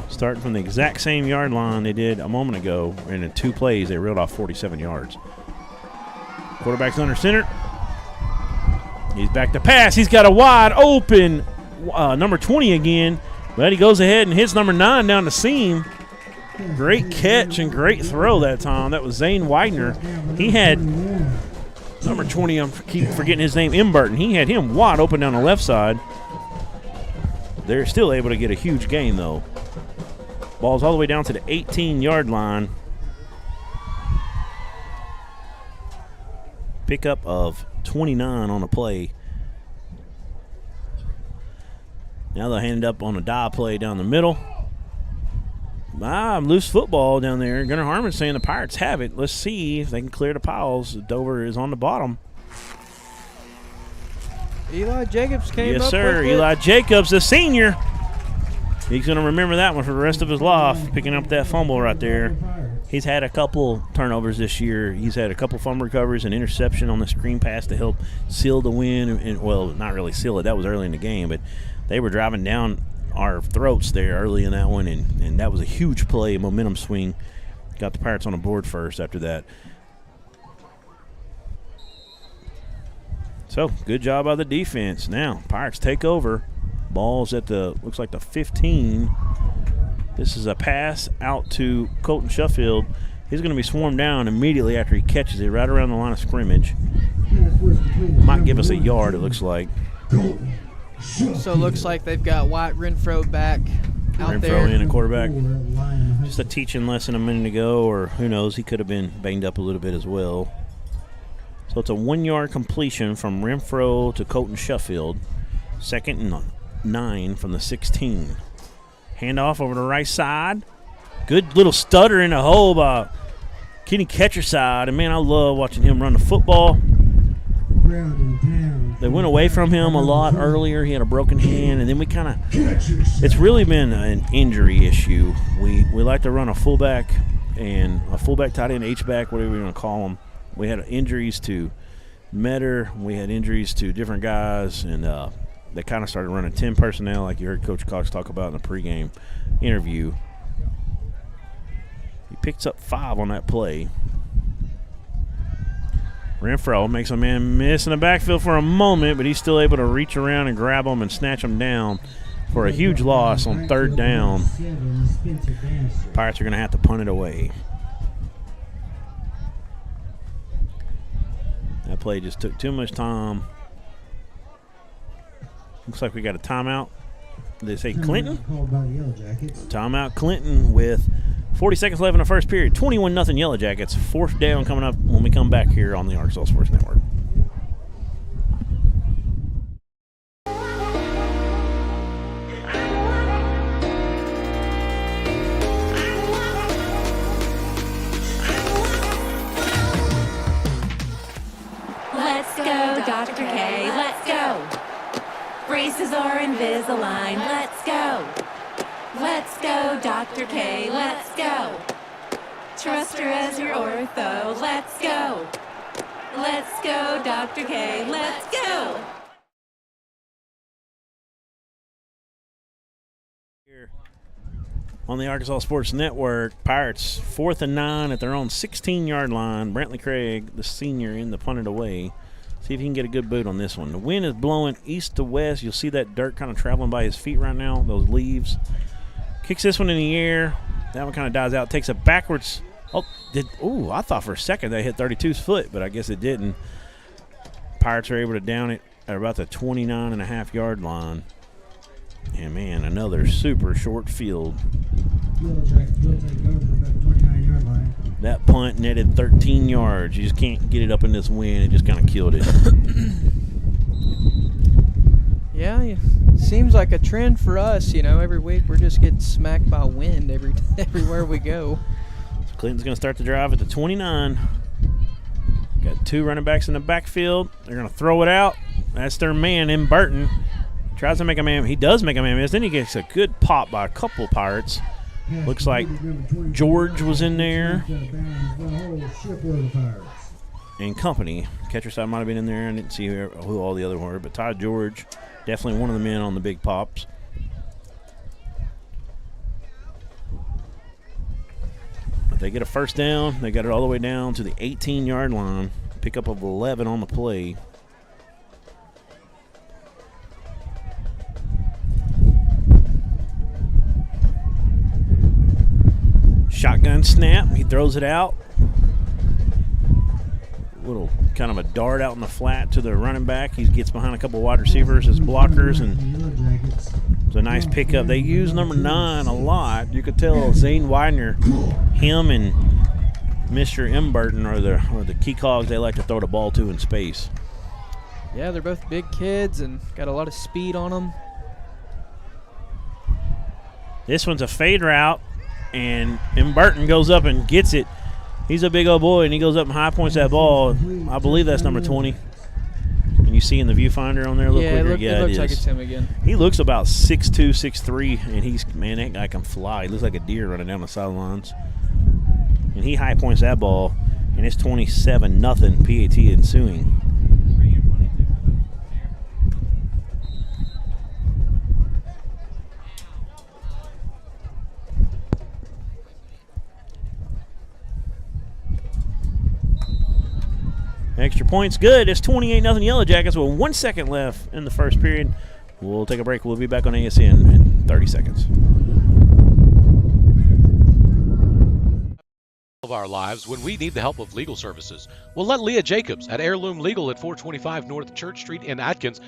Starting from the exact same yard line they did a moment ago. And in 2 plays, they reeled off 47 yards. Quarterback's under center. He's back to pass. He's got a wide open number 20 again. But he goes ahead and hits number 9 down the seam. Great catch and great throw that time. That was Zane Widener. He had number 20, I keep forgetting his name, Imberton. He had him wide open down the left side. They're still able to get a huge gain, though. Ball's all the way down to the 18-yard line. Pickup of 29 on a play. Now they'll hand it up on a dive play down the middle. Loose football down there. Gunnar Harmon saying the Pirates have it. Let's see if they can clear the piles. Dover is on the bottom. Eli Jacobs came up Yes, sir. with Eli Jacobs, the senior. He's going to remember that one for the rest of his life, picking up that fumble right there. He's had a couple turnovers this year. He's had a couple fumble recoveries, an interception on the screen pass to help seal the win. And well, not really seal it. That was early in the game, but they were driving down our throats there early in that one, and that was a huge play, momentum swing. Got the Pirates on the board first after that. So, good job by the defense. Now, Pirates take over. Ball's at the, looks like the 15. This is a pass out to Colton Sheffield. He's going to be swarmed down immediately after he catches it right around the line of scrimmage. Might give us a yard, it looks like. So it looks like they've got White Renfro back out there. Renfro in a quarterback. Just a teaching lesson a minute ago, or who knows, he could have been banged up a little bit as well. So it's a 1-yard completion from Renfro to Colton Sheffield. 2nd and 9 from the 16. Handoff over the right side. Good little stutter in the hole by Kenny Ketcherside. And, man, I love watching him run the football. They went away from him a lot earlier. He had a broken hand, and then we kind of – it's really been an injury issue. We like to run a fullback and a fullback, tight end, H-back, whatever you want to call them. We had injuries to Metter. We had injuries to different guys, and they kind of started running 10 personnel like you heard Coach Cox talk about in the pregame interview. He picks up 5 on that play. Renfro makes a man miss in the backfield for a moment, but he's still able to reach around and grab him and snatch him down for a huge loss on 3rd down. Pirates are going to have to punt it away. That play just took too much time. Looks like we got a timeout. Did they say Clinton? Timeout Clinton with 40 seconds left in the first period. 21-0 Yellowjackets. 4th down coming up when we come back here on the Arkansas Sports Network. Dr. K, let's go. Braces are Invisalign, let's go. Let's go, Dr. K, let's go. Trust her as your ortho, let's go. Let's go, Dr. K, let's go. On the Arkansas Sports Network, Pirates 4th and 9 at their own 16-yard line. Brantley Craig, the senior, in the punted away. See if he can get a good boot on this one. The wind is blowing east to west. You'll see that dirt kind of traveling by his feet right now, those leaves. Kicks this one in the air. That one kind of dies out. Takes it backwards. I thought for a second they hit 32's foot, but I guess it didn't. Pirates are able to down it at about the 29.5-yard line. And, man, another super short field. Yellowjackets will take over about the 29-yard line. That punt netted 13 yards. You just can't get it up in this wind. It just kind of killed it. Yeah, seems like a trend for us. Every week we're just getting smacked by wind everywhere we go. So Clinton's going to start the drive at the 29. Got 2 running backs in the backfield. They're going to throw it out. That's their man in Burton. Tries to make a man. He does make a man miss. Then he gets a good pop by a couple Pirates. Looks like George was in there. And company. Catcher side might have been in there. I didn't see who all the other were. But Ty George, definitely one of the men on the big pops. But they get a first down. They got it all the way down to the 18-yard line. Pickup of 11 on the play. Shotgun snap. He throws it out. Little kind of a dart out in the flat to the running back. He gets behind a couple wide receivers as blockers, and it's a nice pickup. They use number 9 a lot. You could tell Zane Widener, him and Mr. M. Burton are the key cogs they like to throw the ball to in space. Yeah, they're both big kids and got a lot of speed on them. This one's a fade route. And M. Burton goes up and gets it. He's a big old boy, and he goes up and high points that ball. I believe that's number 20. Can you see in the viewfinder on there a little quicker? It looks like it's him again. He looks about 6'2", 6'3", and that guy can fly. He looks like a deer running down the sidelines. And he high points that ball, and it's 27-0 PAT ensuing. Extra points good. It's 28-0 Yellowjackets with 1 second left in the first period. We'll take a break. We'll be back on ASN in 30 seconds. Of our lives when we need the help of legal services. Well, let Leah Jacobs at Heirloom Legal at 425 North Church Street in Atkins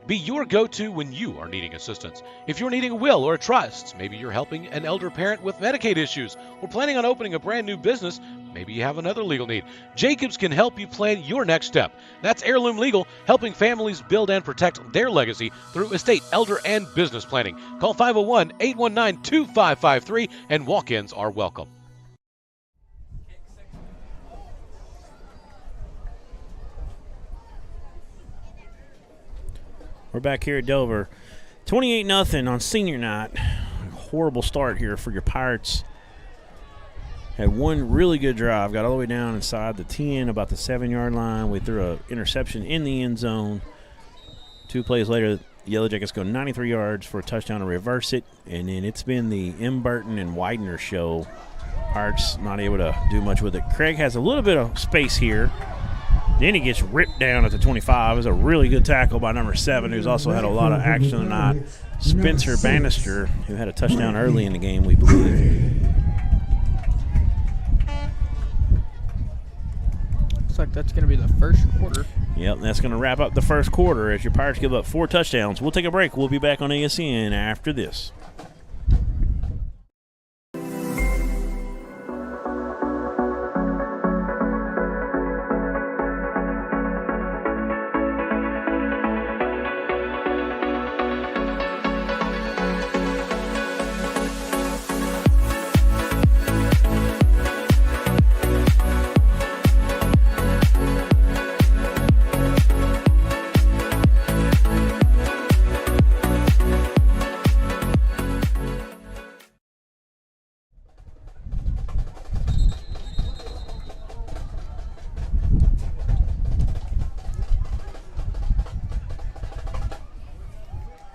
be your go-to when you are needing assistance. If you're needing a will or a trust, maybe you're helping an elder parent with Medicaid issues, or planning on opening a brand new business, maybe you have another legal need. Jacobs can help you plan your next step. That's Heirloom Legal, helping families build and protect their legacy through estate, elder, and business planning. Call 501-819-2553, and walk-ins are welcome. We're back here at Dover. 28-0 on senior night. Horrible start here for your Pirates. Had one really good drive. Got all the way down inside the 10, about the 7-yard line. We threw an interception in the end zone. 2 plays later, the Yellowjackets go 93 yards for a touchdown to reverse it. And then it's been the M. Burton and Widener show. Pirates not able to do much with it. Craig has a little bit of space here. Then he gets ripped down at the 25. It was a really good tackle by number 7, who's also had a lot of action tonight. Spencer Bannister, who had a touchdown early in the game, we believe. Looks like that's going to be the first quarter. Yep, that's going to wrap up the first quarter as your Pirates give up 4 touchdowns. We'll take a break. We'll be back on ASN after this.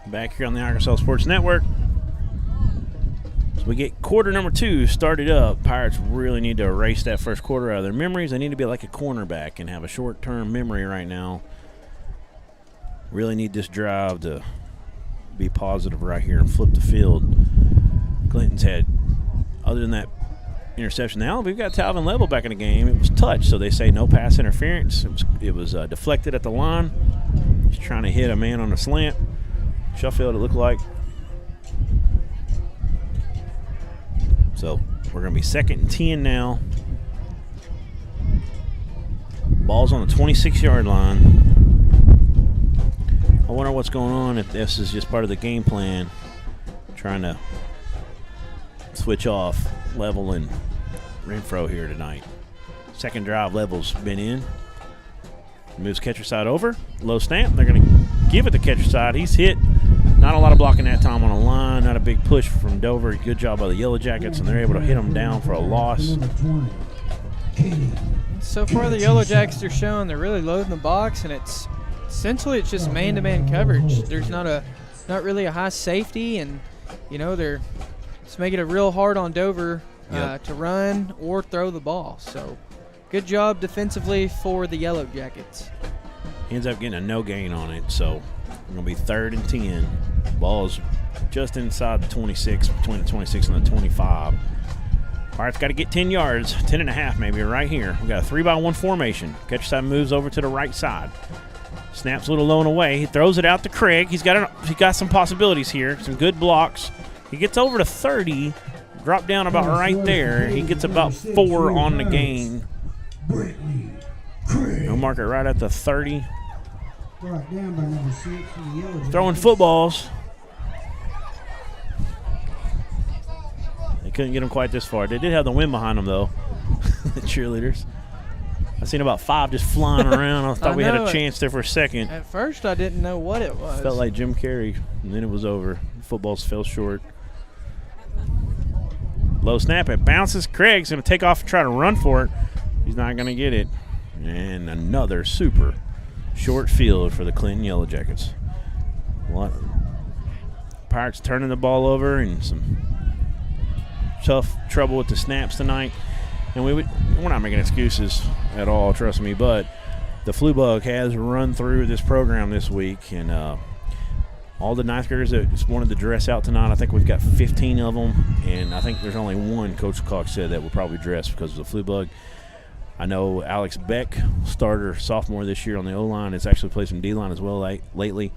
Back here on the Arkansas Sports Network. So we get quarter number 2 started up. Pirates really need to erase that first quarter out of their memories. They need to be like a cornerback and have a short-term memory right now. Really need this drive to be positive right here and flip the field. Clinton's had, other than that interception, now we've got Talvin Level back in the game. It was touched, so they say no pass interference. It was deflected at the line. He's trying to hit a man on a slant. Sheffield, it looked like. So we're going to be 2nd and 10 now. Ball's on the 26-yard line. I wonder what's going on, if this is just part of the game plan, trying to switch off Level and Renfro here tonight. Second drive, Level's been in. Moves catcher side over. Low snap. They're going to give it to catcher side. He's hit. Not a lot of blocking that time on the line. Not a big push from Dover. Good job by the Yellowjackets, and they're able to hit him down for a loss. So far, the Yellowjackets are showing they're really loading the box, and it's just man-to-man coverage. There's not really a high safety, and they're just making it real hard on Dover to run or throw the ball. So good job defensively for the Yellowjackets. Ends up getting a no gain on it, so we're going to be 3rd and 10. Ball's just inside the 26, between the 26 and the 25. Pirates got to get 10 yards, 10 and a half maybe, right here. We got a 3-by-1 formation. Catcher side moves over to the right side. Snaps a little low and away. He throws it out to Craig. He got some possibilities here, some good blocks. He gets over to 30, drop down about right there. He gets about 4 on the gain. He'll mark it right at the 30. Throwing footballs. They couldn't get him quite this far. They did have the wind behind them, though, the cheerleaders. I seen about 5 just flying around. I thought we had a chance there for a second. At first, I didn't know what it was. Felt like Jim Carrey, and then it was over. Footballs fell short. Low snap. It bounces. Craig's going to take off and try to run for it. He's not going to get it. And another super short field for the Clinton Yellowjackets. Pirates turning the ball over, and some tough trouble with the snaps tonight. And we're not making excuses at all, trust me, but the flu bug has run through this program this week, and all the ninth graders that just wanted to dress out tonight, I think we've got 15 of them, and I think there's only one, Coach Cox said, that will probably dress because of the flu bug. I know Alex Beck, starter sophomore this year on the O-line, has actually played some D-line as well lately.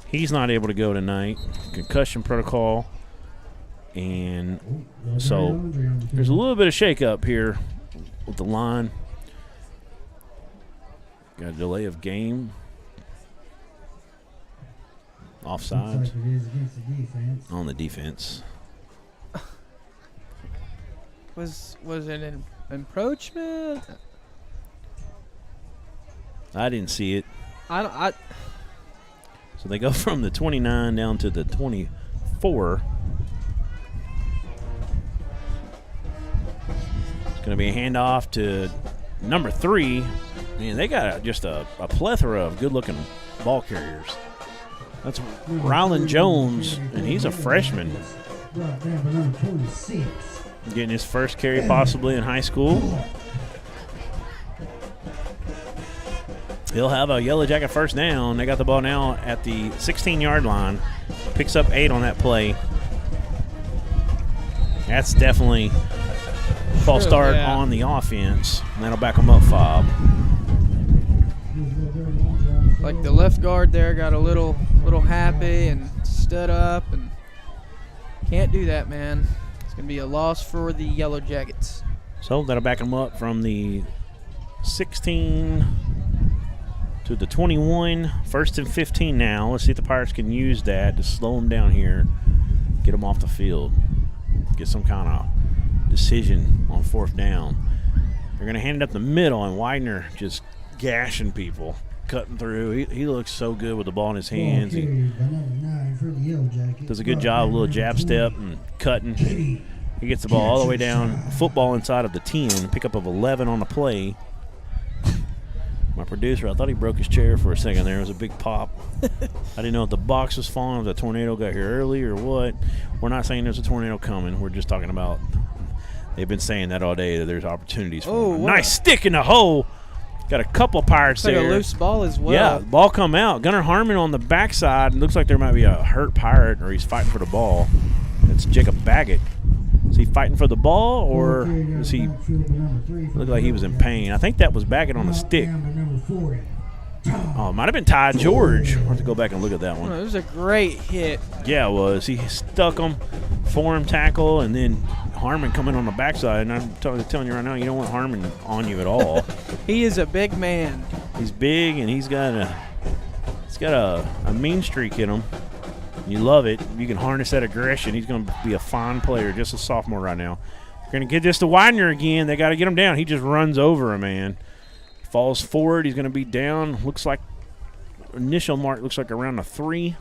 He's not able to go tonight. Concussion protocol. And so there's a little bit of shakeup here with the line. Got a delay of game. Offside on the defense. Was it an encroachment? I didn't see it. So they go from the 29 down to the 24. It's going to be a handoff to number 3. Man, they got just a plethora of good-looking ball carriers. That's Rylan Jones, and he's a freshman. Getting his first carry possibly in high school. He'll have a Yellowjacket first down. They got the ball now at the 16-yard line. Picks up 8 on that play. That's definitely a false start on the offense, and that'll back them up 5. Like the left guard there got a little happy and stood up, and can't do that, man. It's going to be a loss for the Yellowjackets. So that'll back them up from the 16 to the 21. 1st and 15 now. Let's see if the Pirates can use that to slow them down here, get them off the field, get some kind of decision on 4th down. They're going to hand it up the middle, and Widener just gashing people, cutting through. He looks so good with the ball in his hands. He does a good job, a little jab step and cutting. He gets the ball all the way down, football inside of the 10, pickup of 11 on the play. My producer, I thought he broke his chair for a second there. It was a big pop. I didn't know if the box was falling, if the tornado got here early or what. We're not saying there's a tornado coming. We're just talking about they've been saying that all day, that there's opportunities for them. Nice stick in the hole. Got a couple Pirates Looks there. like a loose ball as well. Yeah, ball come out. Gunnar Harmon on the backside. Looks like there might be a hurt Pirate, or he's fighting for the ball. It's Jacob Baggett. Is he fighting for the ball, or is he look like he was in pain? I think that was Baggett on the stick. Oh, it might have been Ty George. I'll have to go back and look at that one. Oh, it was a great hit. Yeah, it was. He stuck him, forearm tackle, and then Harmon coming on the backside. And I'm telling you right now, you don't want Harmon on you at all. He is a big man. He's big, and he's got a mean streak in him. You love it. You can harness that aggression. He's going to be a fine player, just a sophomore right now. We're going to get this to Widener again. They got to get him down. He just runs over a man. Falls forward. He's going to be down. Looks like initial mark looks like around a 3.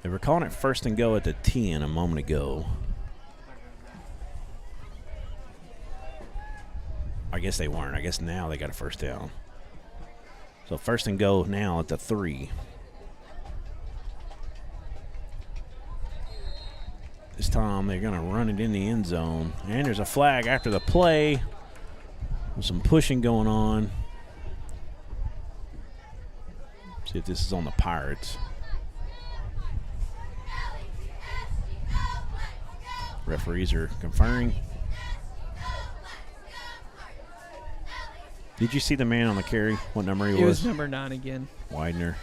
They were calling it first and go at the 10 a moment ago. I guess they weren't. I guess now they got a first down. So first and go now at the 3. This time they're going to run it in the end zone. And there's a flag after the play. With some pushing going on. See if this is on the Pirates. Referees are conferring. Did you see the man on the carry? What number he was? He was number 9 again. Widener.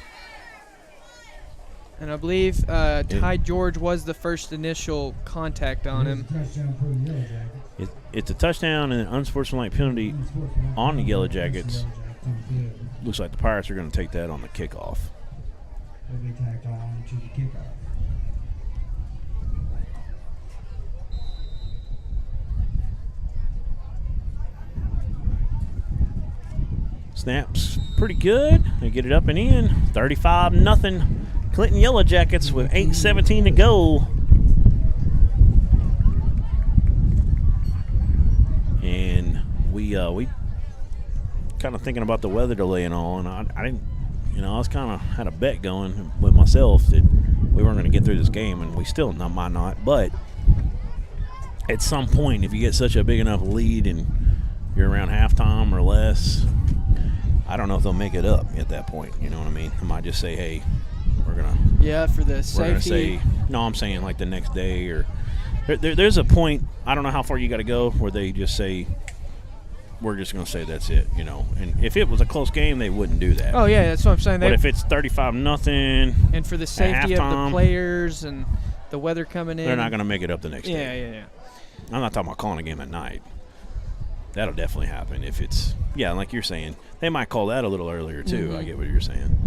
And I believe Ty George was the first initial contact on him. It's a touchdown and an unsportsmanlike penalty on the Yellowjackets. Looks like the Pirates are going to take that on the kickoff. They'll be tacked on to the kickoff. Snaps pretty good. They get it up and in. 35-0. Clinton Yellowjackets with 8:17 to go. And we kind of thinking about the weather delay and all, and I didn't, I was kind of had a bet going with myself that we weren't going to get through this game, and we still might not. But at some point, if you get such a big enough lead and you're around halftime or less, I don't know if they'll make it up at that point. You know what I mean? I might just say, hey, we're going to. Yeah, for the safety. No, I'm saying like the next day or. There's a point, I don't know how far you got to go, where they just say, we're just going to say that's it, And if it was a close game, they wouldn't do that. Oh, yeah, that's what I'm saying. But if it's 35-0. And for the safety of the players and the weather coming in. They're not going to make it up the next day. Yeah. I'm not talking about calling a game at night. That'll definitely happen if it's, like you're saying. They might call that a little earlier, too. I get what you're saying.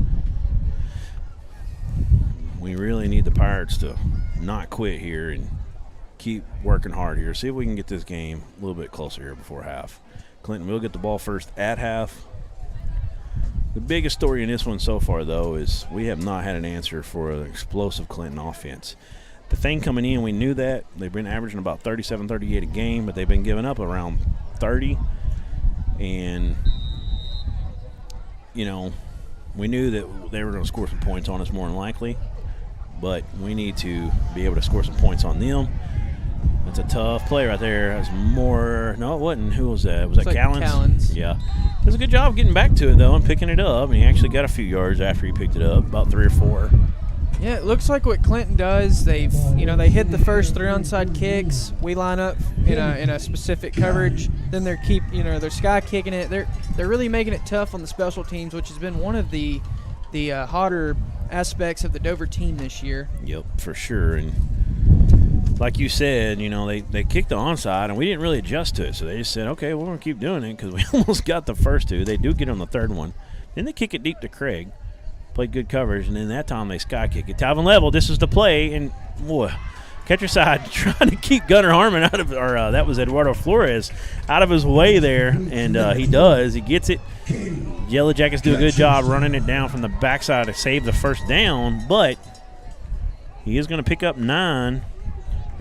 We really need the Pirates to not quit here and keep working hard here. See if we can get this game a little bit closer here before half. Clinton will get the ball first at half. The biggest story in this one so far, though, is we have not had an answer for an explosive Clinton offense. The thing coming in, we knew that. They've been averaging about 37, 38 a game, but they've been giving up around 30. And, we knew that they were going to score some points on us more than likely. But we need to be able to score some points on them. That's a tough play right there. That's more – no, it wasn't. Who was that? Was that Callens? Callens. Yeah. It was a good job getting back to it, though, and picking it up. And he actually got a few yards after he picked it up, about 3 or 4. Yeah, it looks like what Clinton does. They hit the first 3 onside kicks. We line up in a specific coverage. Then they're sky kicking it. They're really making it tough on the special teams, which has been one of the hotter aspects of the Dover team this year. Yep, for sure. And like you said, they kicked the onside, and we didn't really adjust to it. So they just said, okay, we're going to keep doing it because we almost got the first 2. They do get on the third one. Then they kick it deep to Craig. Played good coverage, and then that time they sky kick it. Talvin Level, this is the play, and boy, catcher side trying to keep Gunnar Harmon out of, that was Eduardo Flores, out of his way there, and he does. He gets it. Yellowjackets do a good job running it down from the backside to save the first down, but he is going to pick up 9,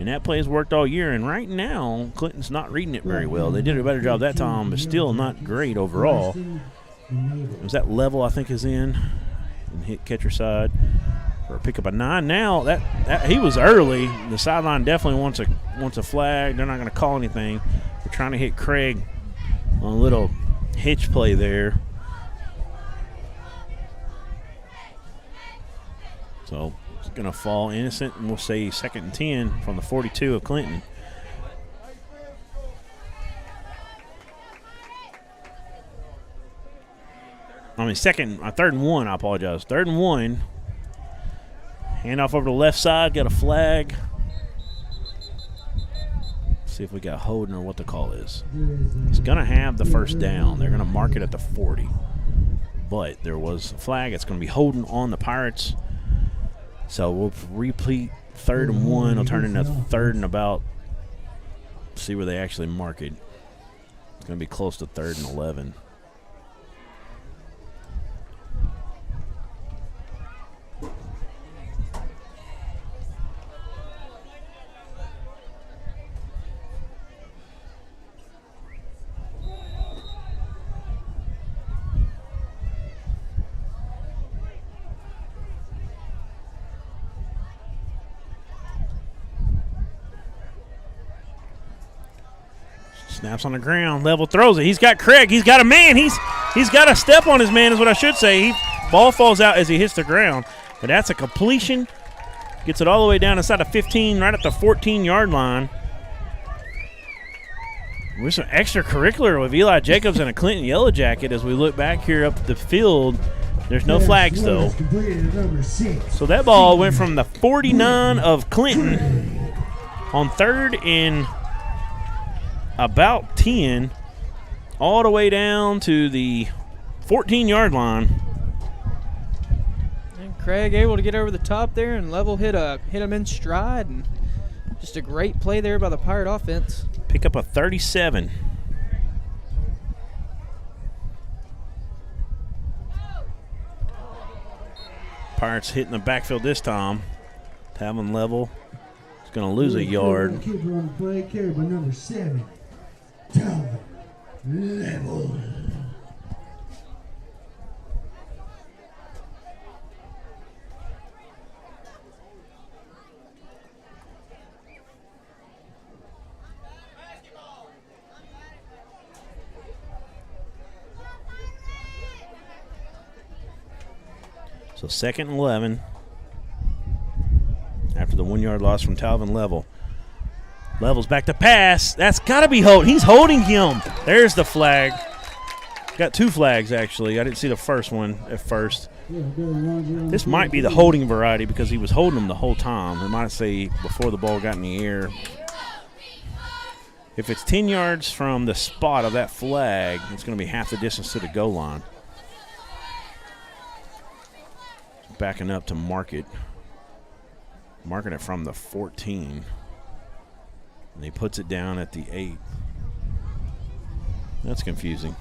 And that play has worked all year, and right now, Clinton's not reading it very well. They did a better job that time, but still not great overall. Was that level, I think, is in and hit catcher side for a pickup of 9. Now, that he was early. The sideline definitely wants a flag. They're not going to call anything. They're trying to hit Craig on a little hitch play there. So it's going to fall innocent, and we'll say 2nd and 10 from the 42 of Clinton. I mean, 3rd and 1, I apologize. 3rd and 1. Handoff over to the left side, got a flag. See if we got holding or what the call is. He's going to have the first down. They're going to mark it at the 40. But there was a flag. It's going to be holding on the Pirates. So we'll repeat 3rd and 1. It'll turn into 3rd and about. See where they actually mark it. It's going to be close to 3rd and 11. Snaps on the ground. Level throws it. He's got Craig. He's got a man. He's got a step on his man is what I should say. Ball falls out as he hits the ground. But that's a completion. Gets it all the way down inside the 15, right at the 14-yard line. We're some extracurricular with Eli Jacobs and a Clinton Yellowjacket as we look back here up the field. There's no flags, though. So that ball went from the 49 of Clinton on 3rd and about 10 all the way down to the 14-yard line. And Craig able to get over the top there and level hit him in stride, and just a great play there by the Pirate offense. Pick up a 37. Pirates hitting the backfield this time. Tavin level. He's going to lose a yard. Keeper on the play, carried by number 7. Tavin level. So 2nd and 11 after the 1-yard loss from Talvin Level. Level's back to pass. That's got to be holding. He's holding him. There's the flag. Got 2 flags, actually. I didn't see the first one at first. This might be the holding variety because he was holding him the whole time. It might say before the ball got in the air. If it's 10 yards from the spot of that flag, it's going to be half the distance to the goal line. Backing up to mark it. Marking it from the 14. And he puts it down at the 8. That's confusing.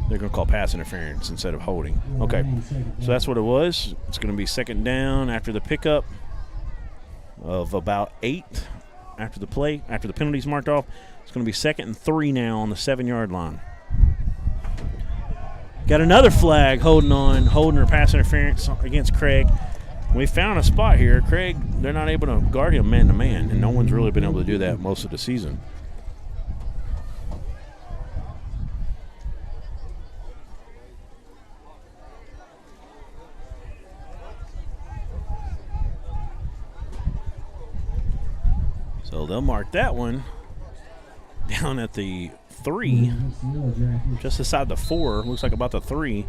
They're going to call pass interference instead of holding. Okay, so that's what it was. It's going to be 2nd down after the pickup of about 8 after the play, after the penalty's marked off. It's going to be 2nd and 3 now on the 7-yard line. Got another flag holding or pass interference against Craig. We found a spot here. Craig, they're not able to guard him man-to-man, and no one's really been able to do that most of the season. So they'll mark that one down at the 3, just beside the 4. Looks like about the 3.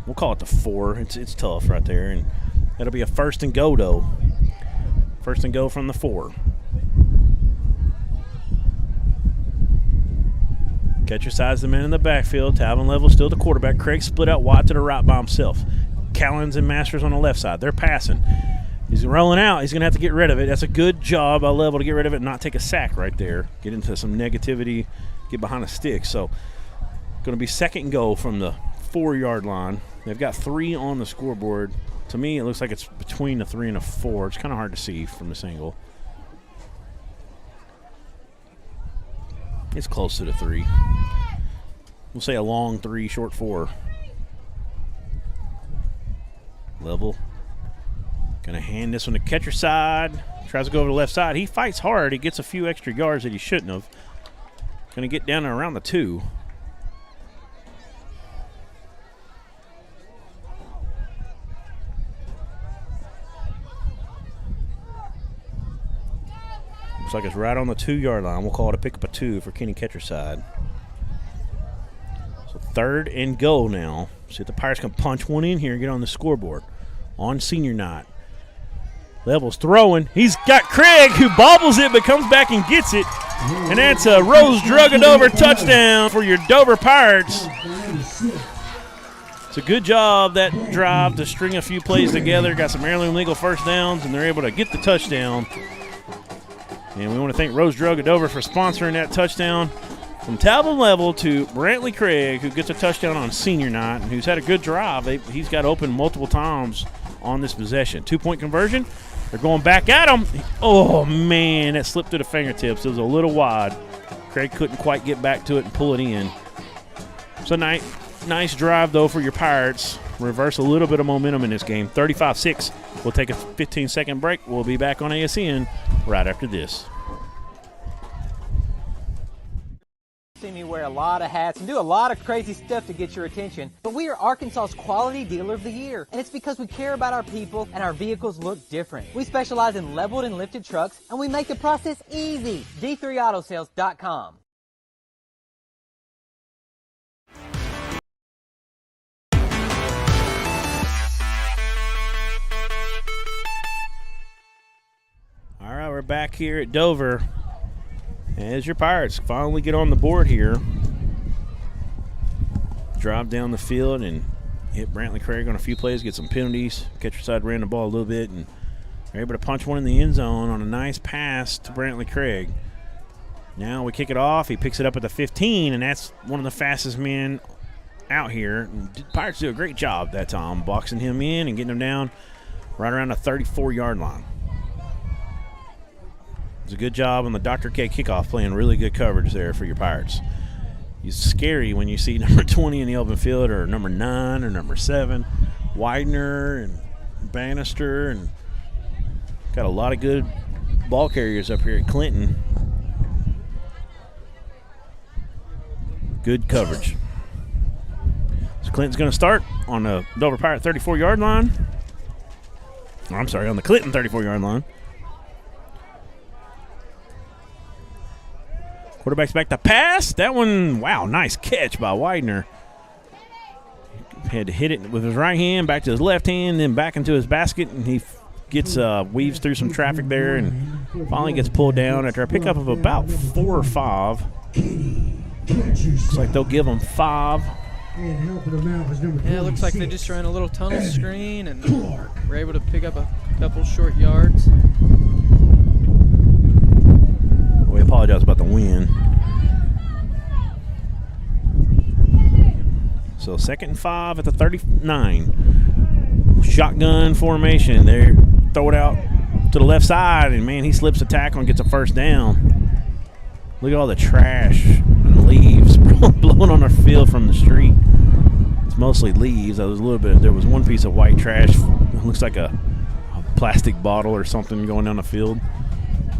We'll call it the 4. It's tough right there, and that'll be a 1st and go though. 1st and go from the 4. Catcher sides the man in the backfield. Talvin Level still the quarterback. Craig split out wide to the right by himself. Callens and Masters on the left side. They're passing. He's rolling out. He's going to have to get rid of it. That's a good job by Level to get rid of it and not take a sack right there. Get into some negativity, get behind a stick. So going to be 2nd and go from the 4-yard line. They've got 3 on the scoreboard To me, it looks like it's between a 3 and a 4. It's kind of hard to see from this angle. It's close to the 3. We'll say a long 3, short 4. Level. Gonna hand this one to catcher side. Tries to go over the left side. He fights hard. He gets a few extra yards that he shouldn't have. Gonna get down to around the 2. Looks like it's right on the 2-yard line. We'll call it a pick up a 2 for Kenny catcher side. So 3rd and goal now. See if the Pirates can punch one in here and get on the scoreboard. On senior night. Level's throwing. He's got Craig who bobbles it but comes back and gets it. And that's a Rose Drug-A-Dover touchdown for your Dover Pirates. It's a good job, that drive, to string a few plays together. Got some heirloom legal first downs, and they're able to get the touchdown. And we want to thank Rose Drug-A-Dover for sponsoring that touchdown. From Talbot Level to Brantley Craig, who gets a touchdown on senior night and who's had a good drive. He's got open multiple times on this possession. 2-point conversion. They're going back at him. Oh, man, that slipped through the fingertips. It was a little wide. Craig couldn't quite get back to it and pull it in. So nice drive, though, for your Pirates. Reverse a little bit of momentum in this game. 35-6. We'll take a 15-second break. We'll be back on ASN right after this. See me wear a lot of hats and do a lot of crazy stuff to get your attention, but we are Arkansas's quality dealer of the year, and it's because we care about our people and our vehicles look different. We specialize in leveled and lifted trucks, and we make the process easy. D3Autosales.com. All right, we're back here at Dover. As your Pirates finally get on the board here. Drive down the field and hit Brantley Craig on a few plays, get some penalties. Catcher side ran the ball a little bit, and they're able to punch one in the end zone on a nice pass to Brantley Craig. Now we kick it off. He picks it up at the 15, and that's one of the fastest men out here. And Pirates do a great job that time, boxing him in and getting him down right around the 34-yard line. It's a good job on the Dr. K kickoff, playing really good coverage there for your Pirates. It's scary when you see number 20 in the open field, or number 9 or number 7, Widener and Bannister, and got a lot of good ball carriers up here at Clinton. Good coverage. So Clinton's going to start on the Dover Pirate 34-yard line. Oh, I'm sorry, on the Clinton 34-yard line. Quarterback's back to pass. That one, wow, nice catch by Widener. Had to hit it with his right hand, back to his left hand, then back into his basket, and he gets weaves through some traffic there and finally gets pulled down after a pickup of about 4 or 5. Looks like they'll give him 5. Yeah, it looks like they just ran a little tunnel screen and were able to pick up a couple short yards. We apologize about the wind. So 2nd and 5 at the 39. Shotgun formation. They throw it out to the left side, and, man, he slips a tackle and gets a first down. Look at all the trash and leaves blowing on our field from the street. It's mostly leaves. There was one piece of white trash. It looks like a plastic bottle or something going down the field.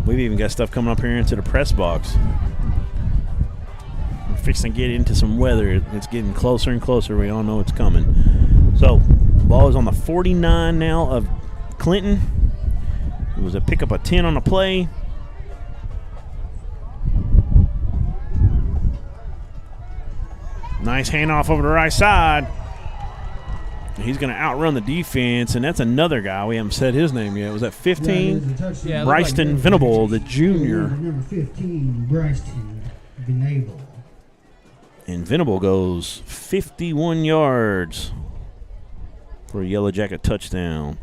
We've even got stuff coming up here into the press box. We're fixing to get into some weather. It's getting closer and closer. We all know it's coming. So, ball is on the 49 now of Clinton. It was a pickup of 10 on the play. Nice handoff over the right side. He's going to outrun the defense, and that's another guy. We haven't said his name yet. Was that 15? Yeah, Bryson Venable, the junior. Number 15, Bryson Venable. And Venable goes 51 yards for a Yellow Jacket touchdown.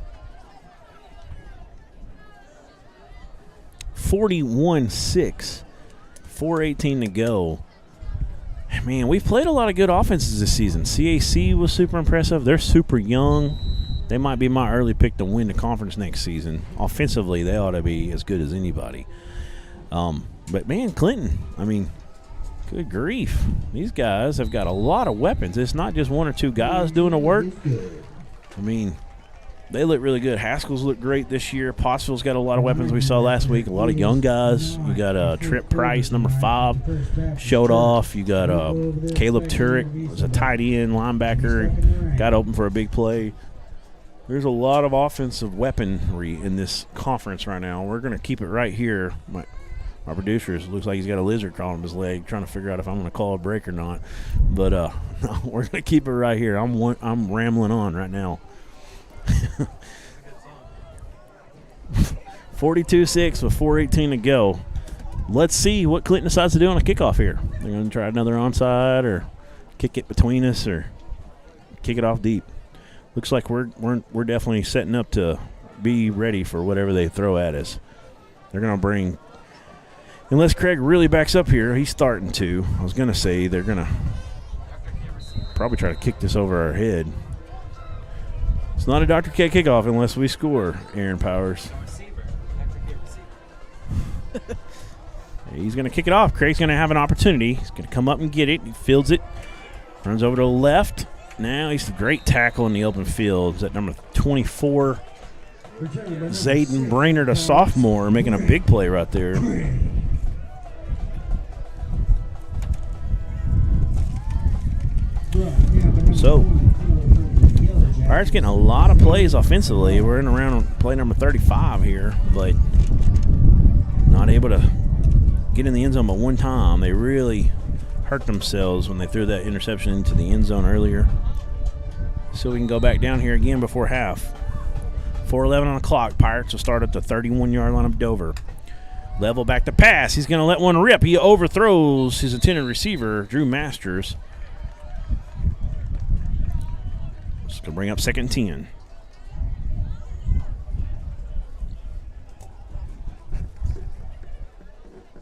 41-6. 4:18 to go. Man, we've played a lot of good offenses this season. CAC was super impressive. They're super young. They might be my early pick to win the conference next season. Offensively, they ought to be as good as anybody. But, man, Clinton, I mean, good grief. These guys have got a lot of weapons. It's not just one or two guys doing the work. I mean, they look really good. Haskell's look great this year. Pottsville's got a lot of weapons we saw last week. A lot of young guys. You got Trent Price, number 5, showed off. You got Caleb Turek, was a tight end linebacker, got open for a big play. There's a lot of offensive weaponry in this conference right now. We're going to keep it right here. My producer looks like he's got a lizard crawling up his leg, trying to figure out if I'm going to call a break or not. But no, we're going to keep it right here. I'm rambling on right now. 42-6 with 4:18 to go. Let's see what Clinton decides to do on a kickoff here. They're going to try another onside or kick it between us or kick it off deep. Looks like we're definitely setting up to be ready for whatever they throw at us. They're going to bring, unless Craig really backs up here, he's starting to. I was going to say they're going to probably try to kick this over our head. It's not a Dr. K kickoff unless we score, Aaron Powers. He's going to kick it off. Craig's going to have an opportunity. He's going to come up and get it. He fields it. Runs over to the left. Now he's a great tackle in the open field. Is that number 24? Zayden Brainerd, a sophomore, making a big play right there. So, Pirates getting a lot of plays offensively. We're in around play number 35 here, but not able to get in the end zone but one time. They really hurt themselves when they threw that interception into the end zone earlier. So we can go back down here again before half. 4:11 on the clock. Pirates will start at the 31-yard line of Dover. Level back to pass. He's going to let one rip. He overthrows his intended receiver, Drew Masters. It's going to bring up 2nd and 10.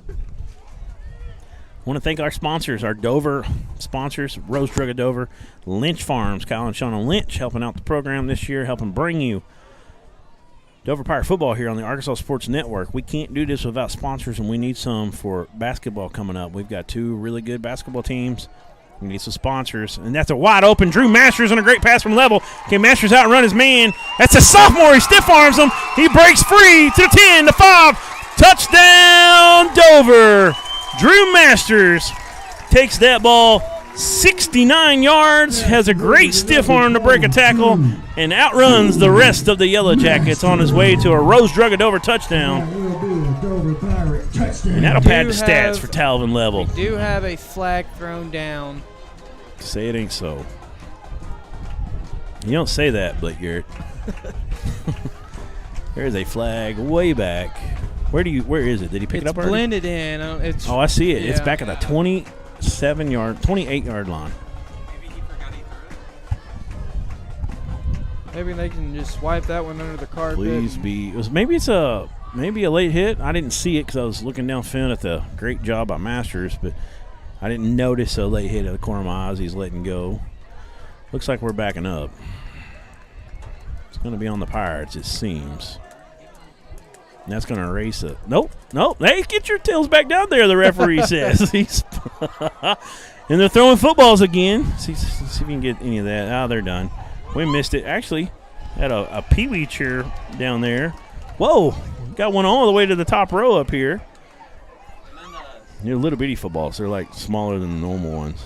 I want to thank our sponsors, our Dover sponsors, Rose Drug of Dover, Lynch Farms, Kyle and Shauna Lynch, helping out the program this year, helping bring you Dover Pirate football here on the Arkansas Sports Network. We can't do this without sponsors, and we need some for basketball coming up. We've got 2 really good basketball teams. We need some sponsors, and that's a wide open Drew Masters on a great pass from level. Okay, Masters out and run his man. That's a sophomore. He stiff arms him. He breaks free to the 10, to 5. Touchdown, Dover. Drew Masters takes that ball 69 yards, has a great stiff arm to break a tackle, and outruns the rest of the Yellowjackets on his way to a Rose Drug of Dover touchdown. And that'll pad the stats for Talvin Level. We do have a flag thrown down. Say it ain't so. You don't say that, Blake Garrett. There's a flag way back. Where is it? Did he pick it up already? Blended in. Oh, I see it. Yeah. It's back at the 28-yard line. Maybe they can just wipe that one under the carpet. Please be. Maybe it's a late hit. I didn't see it because I was looking downfield at the great job by Masters, but I didn't notice a late hit at the corner of my eyes. He's letting go. Looks like we're backing up. It's going to be on the Pirates, it seems. And that's going to erase it. Nope. Hey, get your tails back down there, the referee says. And they're throwing footballs again. See if we can get any of that. Oh, they're done. We missed it. Actually, had a peewee chair down there. Whoa. Got one all the way to the top row up here. They're little bitty footballs. They're like smaller than the normal ones.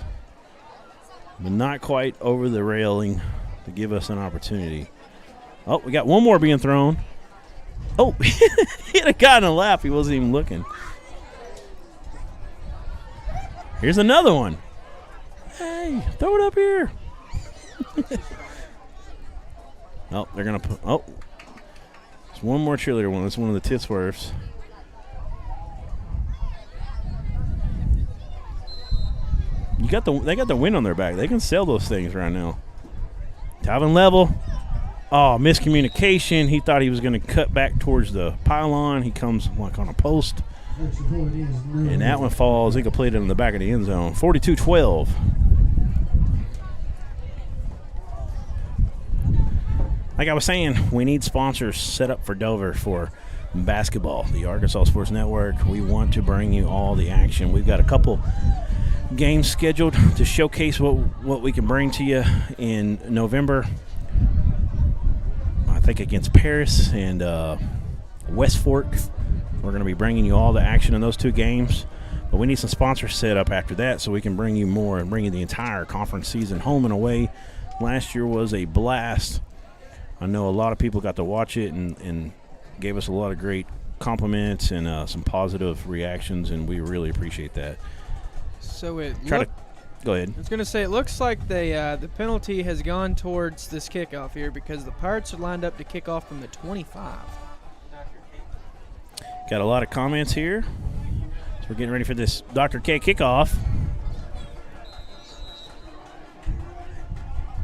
But not quite over the railing to give us an opportunity. Oh, we got one more being thrown. Oh, hit a guy in the lap. He wasn't even looking. Here's another one. Hey, throw it up here. Oh, they're going to put. Oh, there's one more cheerleader one. That's one of the Titsworths. They got the wind on their back. They can sell those things right now. Talvin Level. Oh, miscommunication. He thought he was going to cut back towards the pylon. He comes like on a post. And that one falls incomplete in the back of the end zone. 42-12. like I was saying, we need sponsors set up for Dover for basketball. The Arkansas Sports Network, we want to bring you all the action. We've got a couple games scheduled to showcase what we can bring to you in November. I think against Paris and West Fork. We're going to be bringing you all the action in those 2 games. But we need some sponsors set up after that so we can bring you more and bring you the entire conference season home and away. Last year was a blast. I know a lot of people got to watch it and gave us a lot of great compliments and some positive reactions, and we really appreciate that. So Go ahead. I was going to say, it looks like the penalty has gone towards this kickoff here because the Pirates are lined up to kick off from the 25. Got a lot of comments here. So we're getting ready for this Dr. K kickoff.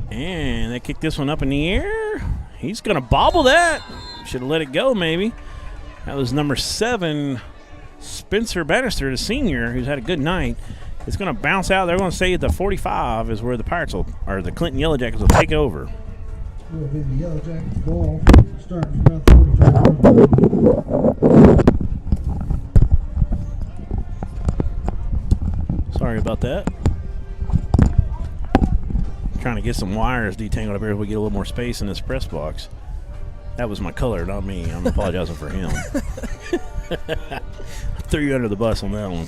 And they kicked this one up in the air. He's going to bobble that. Should have let it go, maybe. That was number 7, Spencer Bannister, the senior, who's had a good night. It's going to bounce out. They're going to say the 45 is where the Pirates or the Clinton Yellowjackets will take over. Will be the Yellowjackets ball starting from about 45. Sorry about that. Trying to get some wires detangled up here so we get a little more space in this press box. That was my color, not me. I'm apologizing for him. I threw you under the bus on that one.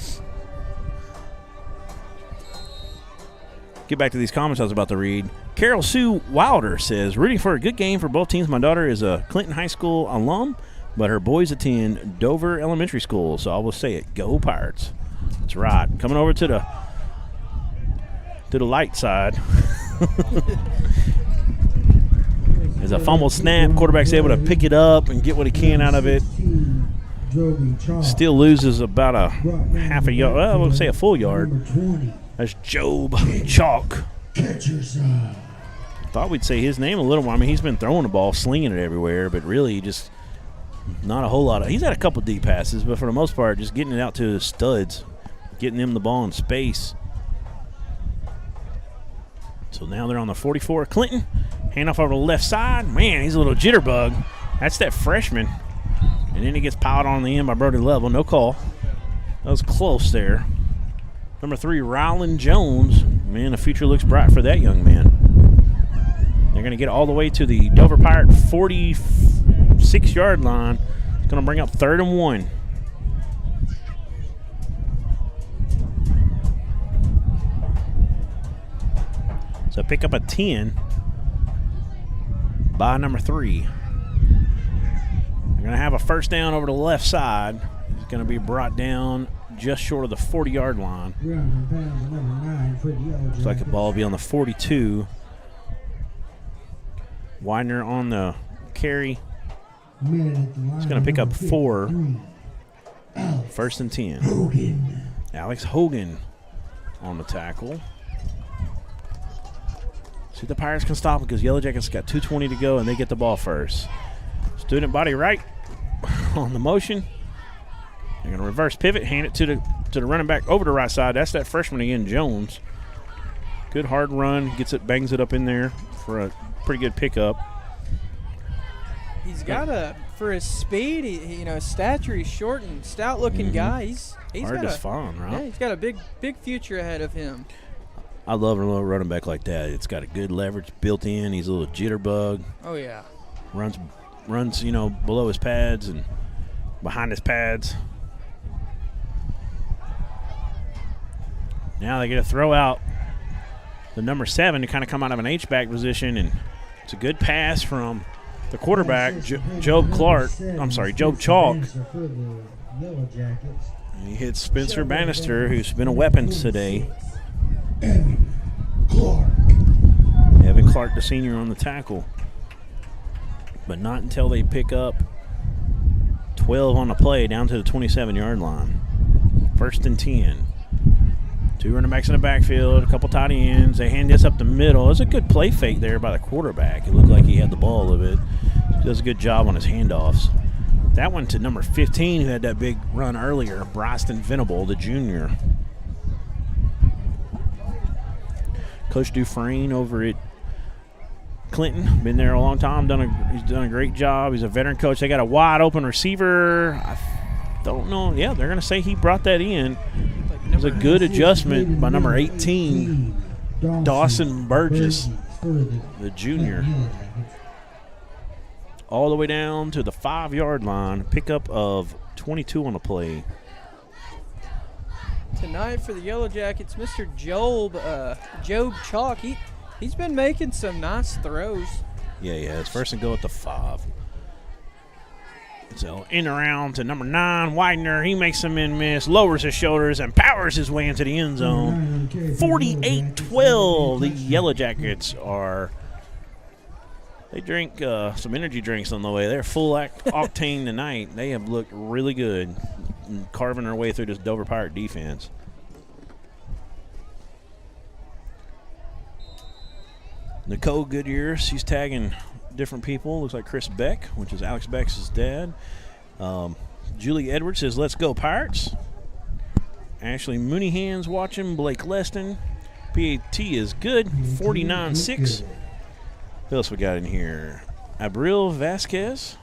Get back to these comments I was about to read. Carol Sue Wilder says, rooting for a good game for both teams. My daughter is a Clinton High School alum, but her boys attend Dover Elementary School, so I will say it. Go Pirates. That's right. Coming over to the light side. As a fumble snap, quarterback's able to pick it up and get what he can out of it. Still loses about a half a yard. Well, I would say a full yard. That's Job Chalk. Thought we'd say his name a little more. I mean, he's been throwing the ball, slinging it everywhere, but really just not a whole lot. He's had a couple deep passes, but for the most part, just getting it out to the studs, getting them the ball in space. So now they're on the 44. Clinton, handoff over to the left side. Man, he's a little jitterbug. That's that freshman. And then he gets piled on the end by Brody Level. No call. That was close there. Number 3, Rylan Jones. Man, the future looks bright for that young man. They're going to get all the way to the Dover Pirate 46-yard line. It's going to bring up 3rd and 1. So pick up a 10 by number 3. They're going to have a first down over the left side. It's going to be brought down just short of the 40-yard line. Looks like the ball will be on the 42. Widener on the carry. It's going to pick up 4. 1st and 10. Alex Hogan on the tackle. See if the Pirates can stop it because Yellowjackets got 2:20 to go and they get the ball first. Student body right on the motion. They're going to reverse pivot, hand it to the running back over the right side. That's that freshman again, Jones. Good hard run, bangs it up in there for a pretty good pickup. He's got for his speed, his stature, he's short and stout-looking guy. He's hard to find, right? Yeah, he's got a big future ahead of him. I love a little running back like that. It's got a good leverage built in. He's a little jitterbug. Oh yeah. Runs, below his pads and behind his pads. Now they get a throw out the number 7 to kind of come out of an H-back position, and it's a good pass from the quarterback, Job Chalk. He hits Spencer Bannister, who's been a weapon today. Evan Clark, the senior, on the tackle. But not until they pick up 12 on the play down to the 27-yard line. 1st and 10. 2 running backs in the backfield, a couple tight ends. They hand this up the middle. It's a good play fake there by the quarterback. It looked like he had the ball a little bit. He does a good job on his handoffs. That one to number 15, who had that big run earlier, Bryson Venable, the junior. Coach Dufresne over at Clinton, been there a long time. He's done a great job. He's a veteran coach. They got a wide open receiver. I don't know. Yeah, they're going to say he brought that in. It was a good adjustment by number 18, Dawson Burgess, the junior. All the way down to the 5-yard line. Pickup of 22 on the play. Tonight for the Yellowjackets, Mr. Job Chalk, he's been making some nice throws. Yeah, it's first and goal at the 5. So in around to number 9, Widener. He makes some in miss, lowers his shoulders, and powers his way into the end zone. 48-12. The Yellowjackets they drink some energy drinks on the way. They're full octane tonight. They have looked really good, carving their way through this Dover Pirate defense. Nicole Goodyear, she's tagging different people. Looks like Chris Beck, which is Alex Beck's dad. Julie Edwards says, "Let's go Pirates." Ashley Mooneyhan's watching. Blake Leston. PAT is good. 49-6. Who else we got in here? Abril Vasquez.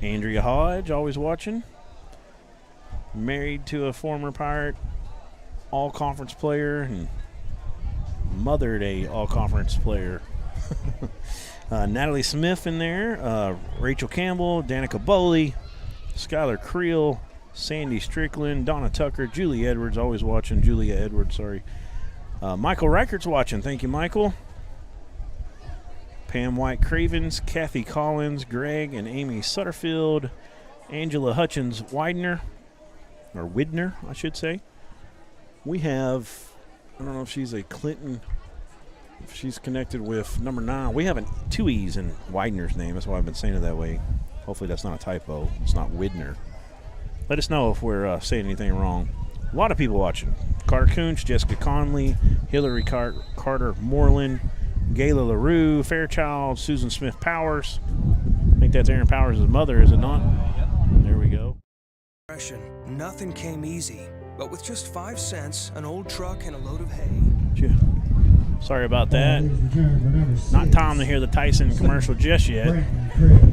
Andrea Hodge, always watching. Married to a former Pirate all-conference player and mothered a all-conference player. Natalie Smith in there. Rachel Campbell, Danica Bowley, Skylar Creel, Sandy Strickland, Donna Tucker, Julie Edwards, always watching. Julia Edwards, sorry. Michael Reichert's watching. Thank you, Michael. Pam White Cravens, Kathy Collins, Greg and Amy Sutterfield, Angela Hutchins Widner, I should say. We have, I don't know if she's a Clinton, if she's connected with number 9. We have 2 E's in Widener's name. That's why I've been saying it that way. Hopefully that's not a typo. It's not Widner. Let us know if we're saying anything wrong. A lot of people watching. Carter Kunch, Jessica Conley, Hillary Carter Moreland, Gayla LaRue, Fairchild, Susan Smith Powers. I think that's Aaron Powers' mother, is it not? There we go. Nothing came easy, but with just 5 cents, an old truck, and a load of hay. Sorry about that. Not time to hear the Tyson commercial just yet.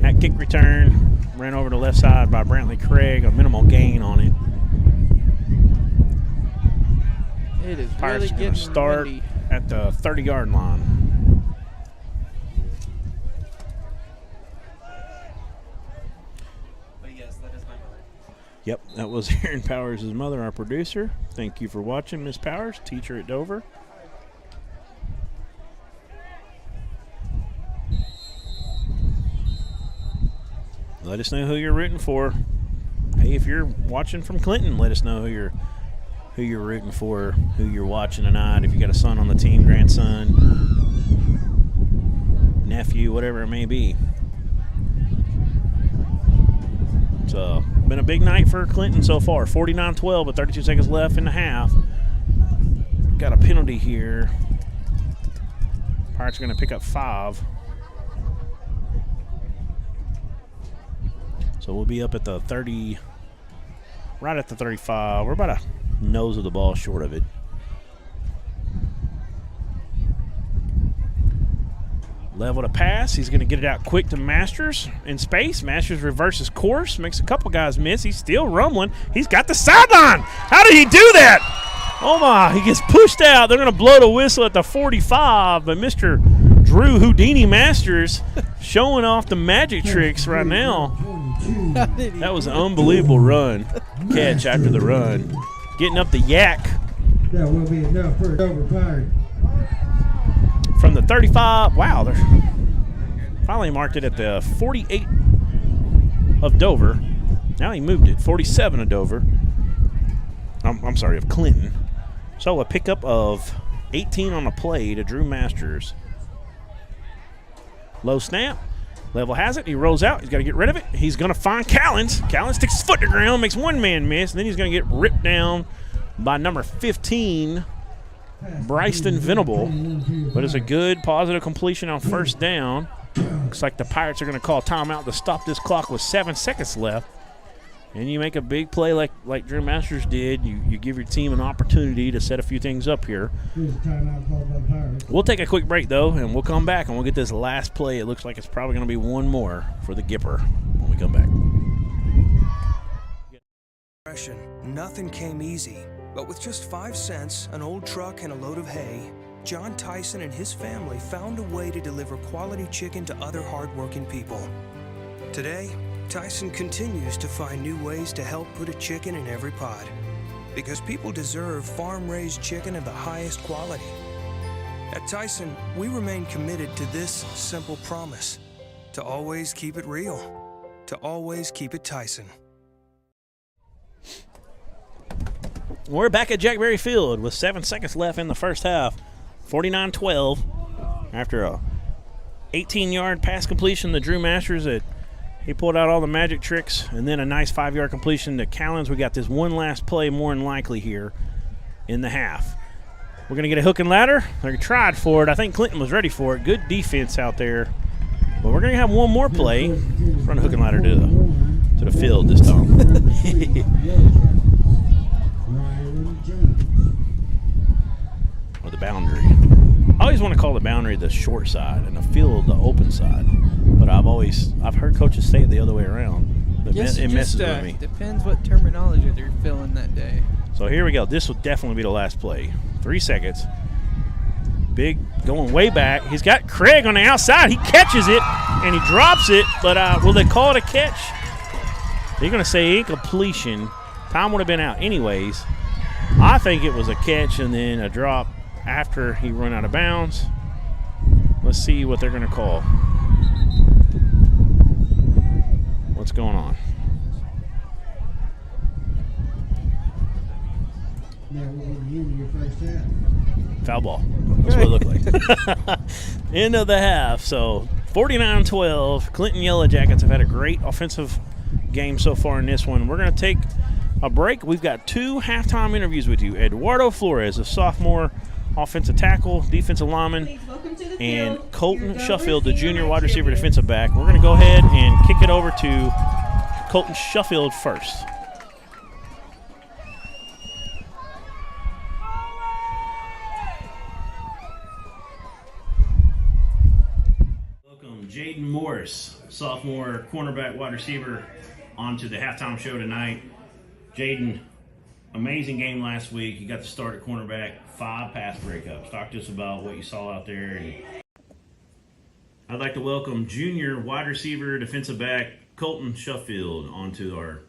That kick return ran over the left side by Brantley Craig, a minimal gain on it. It is Pirates really going getting to start windy at the 30-yard line. Yep, that was Aaron Powers' mother, our producer. Thank you for watching, Miss Powers, teacher at Dover. Let us know who you're rooting for. Hey, if you're watching from Clinton, let us know who you're rooting for, who you're watching tonight. If you got a son on the team, grandson, nephew, whatever it may be. It's been a big night for Clinton so far. 49-12 with 32 seconds left in the half. Got a penalty here. Pirates are going to pick up 5. So we'll be up at the 30, right at the 35. We're about a nose of the ball short of it. Level to pass. He's going to get it out quick to Masters in space. Masters reverses course, makes a couple guys miss. He's still rumbling. He's got the sideline. How did he do that? Oh, my. He gets pushed out. They're going to blow the whistle at the 45, but Mr. Drew Houdini Masters showing off the magic tricks right now. That was an unbelievable run. Catch after the run. Getting up the yak. That will be enough for a Dover Pirate. From the 35, wow, they're finally marked it at the 48 of Dover. Now he moved it, 47 of Dover. I'm sorry, of Clinton. So a pickup of 18 on the play to Drew Masters. Low snap. Level has it. He rolls out. He's got to get rid of it. He's going to find Callens. Callens sticks his foot to the ground, makes one man miss, and then he's going to get ripped down by number 15, Bryston Venable. But it's a good, positive completion on first down. Looks like the Pirates are going to call timeout to stop this clock with 7 seconds left. and you make a big play like Drew Masters did. You give your team an opportunity to set a few things up here. Here's a timeout called by the Pirates. We'll take a quick break, though, and we'll come back, and we'll get this last play. It looks like it's probably going to be one more for the Gipper when we come back. Nothing came easy, but with just 5 cents, an old truck, and a load of hay, John Tyson and his family found a way to deliver quality chicken to other hardworking people. Today, Tyson continues to find new ways to help put a chicken in every pot, because people deserve farm-raised chicken of the highest quality. At Tyson, we remain committed to this simple promise: to always keep it real, to always keep it Tyson. We're back at Jack Berry Field with 7 seconds left in the first half. 49-12 after a 18-yard pass completion to Drew Masters. He pulled out all the magic tricks, and then a nice 5-yard completion to Callens. We got this one last play more than likely here in the half. We're going to get a hook and ladder. They tried for it. I think Clinton was ready for it. Good defense out there. But we're going to have one more play. Run a hook and ladder to the field this time. Or the boundary. I always want to call the boundary the short side and the field the open side. But I've heard coaches say it the other way around. It messes with me. Depends what terminology they're feeling that day. So here we go. This will definitely be the last play. 3 seconds. Big going way back. He's got Craig on the outside. He catches it and he drops it. But will they call it a catch? They're going to say incompletion. Time would have been out anyways. I think it was a catch and then a drop after he run out of bounds. Let's see what they're going to call. What's going on? That will be the end of your first half. Foul ball. That's what it looked like. End of the half. So 49-12. Clinton Yellowjackets have had a great offensive game so far in this one. We're going to take a break. We've got 2 halftime interviews with you. Eduardo Flores, a sophomore offensive tackle, defensive lineman, and Colton Shuffield, the junior wide receiver defensive back. We're going to go ahead and kick it over to Colton Shuffield first. Welcome Jaden Morris, sophomore cornerback wide receiver, onto the halftime show tonight. Jaden, amazing game last week. You got to start at cornerback, 5 pass breakups. Talk to us about what you saw out there. And I'd like to welcome junior wide receiver, defensive back, Colton Shuffield, onto our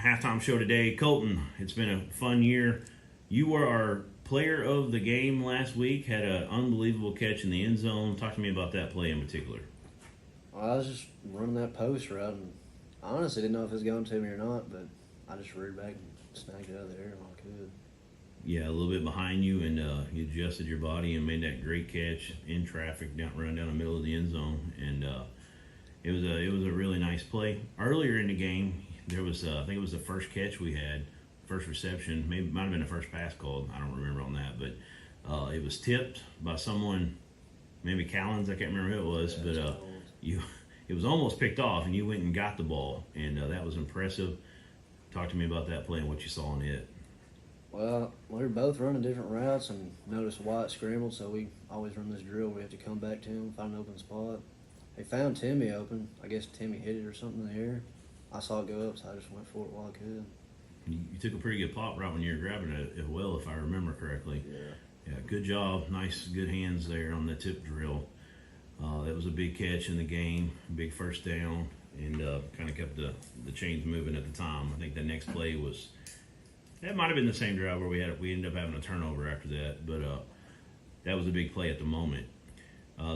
halftime show today. Colton, it's been a fun year. You were our player of the game last week, had an unbelievable catch in the end zone. Talk to me about that play in particular. Well, I was just running that post route, and I honestly didn't know if it was going to me or not, but I just reared back and snagged it out of the air when I could. Yeah, a little bit behind you, and you adjusted your body and made that great catch in traffic, running down the middle of the end zone, and it was a really nice play. Earlier in the game, there was I think it was the first catch we had, first reception, maybe might have been the first pass called. I don't remember on that, but it was tipped by someone, maybe Callens. I can't remember who it was, but it was almost picked off, and you went and got the ball, and that was impressive. Talk to me about that play and what you saw in it. Well, we were both running different routes and noticed Wyatt scrambled, so we always run this drill. We have to come back to him, find an open spot. They found Timmy open. I guess Timmy hit it or something in the air. I saw it go up, so I just went for it while I could. You took a pretty good pop right when you were grabbing it as well, if I remember correctly. Yeah. Yeah, good job. Nice, good hands there on the tip drill. That was a big catch in the game, big first down, and kind of kept the chains moving at the time. I think the next play was, that might have been the same drive where we ended up having a turnover after that, but that was a big play at the moment.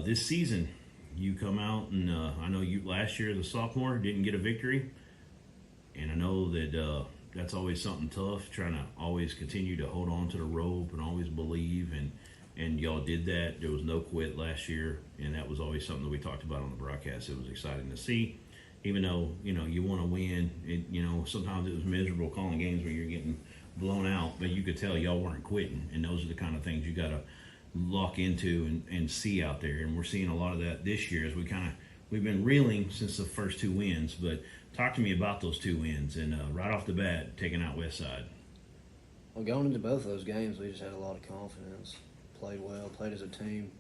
This season, you come out, and I know you last year as a sophomore didn't get a victory, and I know that that's always something tough, trying to always continue to hold on to the rope and always believe, and y'all did that. There was no quit last year, and that was always something that we talked about on the broadcast. It was exciting to see, even though, you want to win. Sometimes it was miserable calling games where you're getting blown out, but you could tell y'all weren't quitting, and those are the kind of things you got to lock into and see out there, and we're seeing a lot of that this year as we kind of we've been reeling since the first 2 wins, but talk to me about those 2 wins and right off the bat, taking out Westside. Well, going into both of those games, we just had a lot of confidence. Played well, played as a team.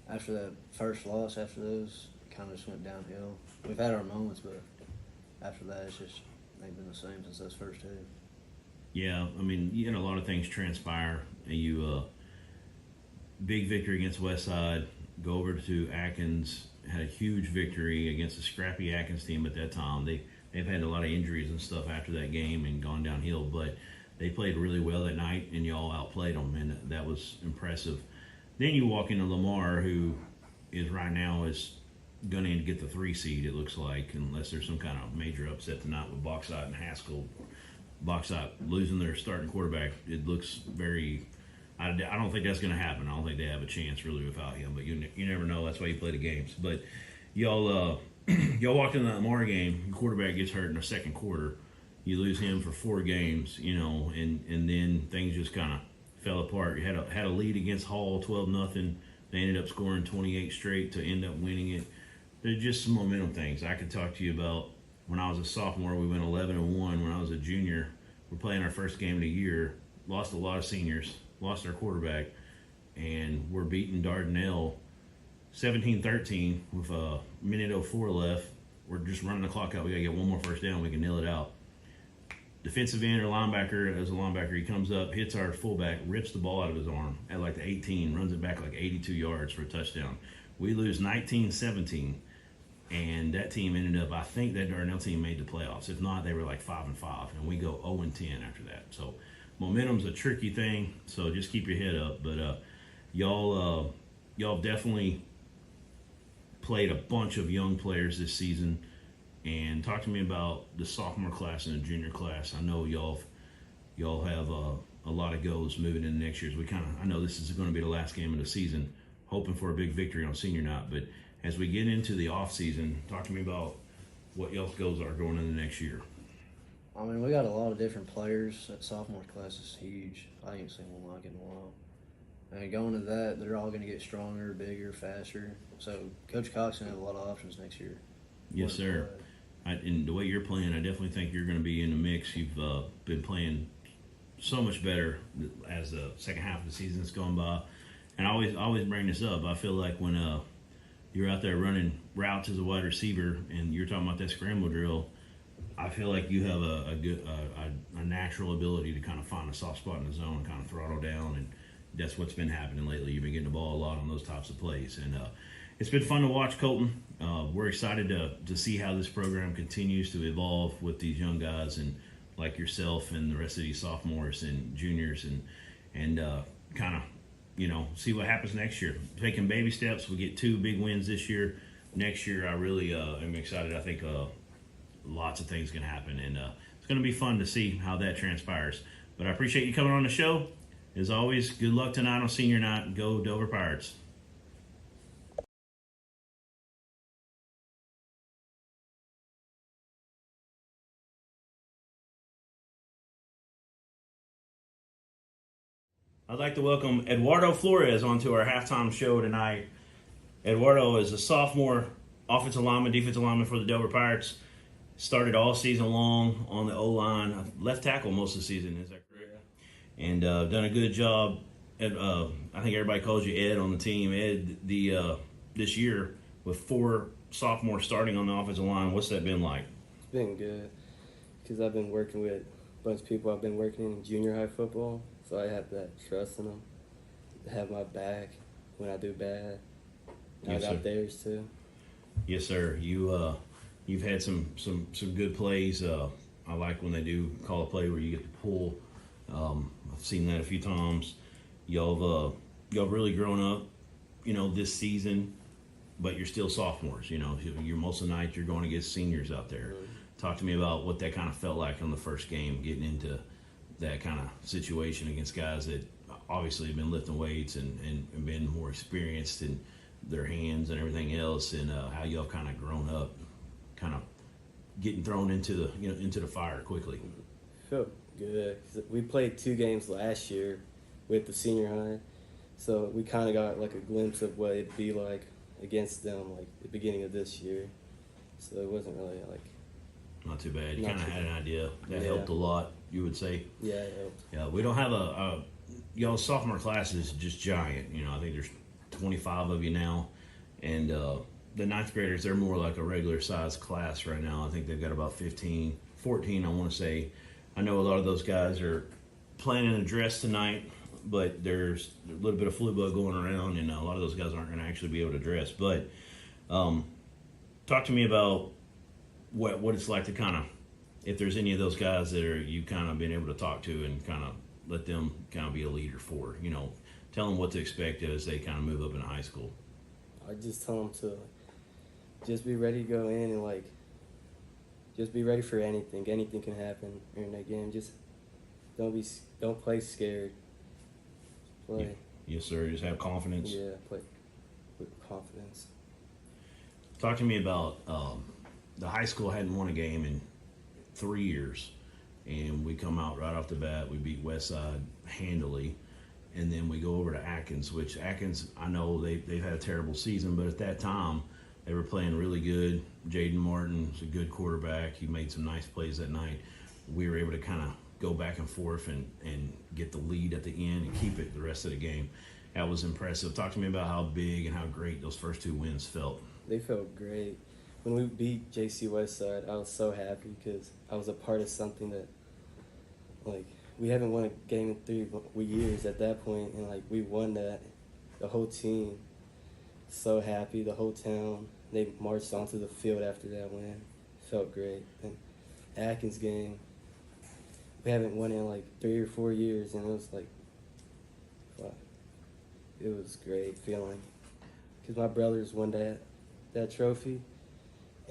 After that first loss, after those, it kind of just went downhill. We've had our moments, but after that, it's just they've been the same since those first 2. Yeah, I mean, you had a lot of things transpire, and you big victory against Westside, go over to Atkins, had a huge victory against a scrappy Atkins team at that time. They've had a lot of injuries and stuff after that game and gone downhill, but they played really well that night, and y'all outplayed them, and that was impressive. Then you walk into Lamar, who is right now is going to get the 3 seed, it looks like, unless there's some kind of major upset tonight with Bauxite and Haskell. Bauxite losing their starting quarterback, it looks very... I don't think that's going to happen. I don't think they have a chance really without him, but you never know. That's why you play the games. But y'all walked into that Lamar game, your quarterback gets hurt in the second quarter. You lose him for 4 games, and then things just kind of fell apart. You had a lead against Hall, 12-0. They ended up scoring 28 straight to end up winning it. There's just some momentum things. I could talk to you about when I was a sophomore, we went 11-1. When I was a junior, we're playing our first game of the year, lost a lot of seniors, lost our quarterback, and we're beating Dardanelle 17-13 with a minute 04 left. We're just running the clock out. We got to get one more first down. We can nail it out. Defensive end or linebacker, as a linebacker, he comes up, hits our fullback, rips the ball out of his arm at like the 18, runs it back like 82 yards for a touchdown. We lose 19-17, and that team ended up, I think that Dardanelle team made the playoffs. If not, they were like 5-5, and we go 0-10 after that. So momentum's a tricky thing, so just keep your head up. But y'all definitely played a bunch of young players this season. And talk to me about the sophomore class and the junior class. I know y'all have a lot of goals moving into next year. I know this is going to be the last game of the season, hoping for a big victory on senior night. But as we get into the off season, talk to me about what y'all's goals are going into next year. I mean, we got a lot of different players. That sophomore class is huge. I ain't seen one like it in a while. And going to that, they're all going to get stronger, bigger, faster. So Coach Cox going to have a lot of options next year. Yes, sir. And the way you're playing, I definitely think you're going to be in the mix. You've been playing so much better as the second half of the season's gone by. And I always bring this up. I feel like when you're out there running routes as a wide receiver and you're talking about that scramble drill, I feel like you have a natural ability to kind of find a soft spot in the zone and kind of throttle down. And that's what's been happening lately. You've been getting the ball a lot on those types of plays. And it's been fun to watch, Colton. We're excited to see how this program continues to evolve with these young guys and like yourself and the rest of these sophomores and juniors and kind of, see what happens next year. Taking baby steps. We get 2 big wins this year. Next year, I really am excited. I think lots of things can happen, and it's going to be fun to see how that transpires. But I appreciate you coming on the show. As always, good luck tonight on senior night. Go Dover Pirates. I'd like to welcome Eduardo Flores onto our halftime show tonight. Eduardo is a sophomore offensive lineman, defensive lineman for the Dover Pirates. Started all season long on the O-line, left tackle most of the season, is that correct? Yeah. And done a good job. I think everybody calls you Ed on the team. Ed, this year with 4 sophomores starting on the offensive line, what's that been like? It's been good because I've been working with a bunch of people. I've been working in junior high football, so I have that trust in them to have my back when I do bad. Yes, I got theirs too. Yes, sir. You've had some good plays. I like when they do call a play where you get to pull. I've seen that a few times. Y'all really grown up, this season, but you're still sophomores. You're most of the night you're going against seniors out there. Mm-hmm. Talk to me about what that kind of felt like on the first game, getting into that kind of situation against guys that obviously have been lifting weights and been more experienced in their hands and everything else, and how y'all kind of grown up, kind of getting thrown into the fire quickly. Felt good. We played 2 games last year with the senior high, so we kind of got like a glimpse of what it'd be like against them like the beginning of this year, so it wasn't really like. Not too bad. You Not kind of too had an bad. idea. That Yeah. helped a lot, you would say. Yeah, it helped. Yeah, we don't have y'all sophomore class is just giant. You know, I think there's 25 of you now, and the ninth graders, they're more like a regular size class right now. I think they've got about 15, 14, I want to say. I know a lot of those guys are planning a dress tonight, but there's a little bit of flu bug going around, and a lot of those guys aren't going to actually be able to dress. But talk to me about what it's like to kind of, if there's any of those guys that are you kind of been able to talk to and kind of let them kind of be a leader for, you know, tell them what to expect as they kind of move up into high school. I just tell them to just be ready to go in and like just be ready for anything. Anything can happen in that game. Just don't play scared. Play. Yeah. Yes, sir. Just have confidence. Yeah, play with confidence. Talk to me about the high school hadn't won a game in 3 years, and we come out right off the bat. We beat Westside handily, and then we go over to Atkins, which Atkins, I know they've had a terrible season, but at that time they were playing really good. Jaden Martin was a good quarterback. He made some nice plays that night. We were able to kind of go back and forth and get the lead at the end and keep it the rest of the game. That was impressive. Talk to me about how big and how great those first 2 wins felt. They felt great. When we beat JC Westside, I was so happy because I was a part of something that, like, we haven't won a game in 3 years at that point, and, like, we won that. The whole team, so happy, the whole town. They marched onto the field after that win. Felt great. And Atkins game, we haven't won in, like, 3 or 4 years, and it was, like, wow. It was great feeling because my brothers won that trophy.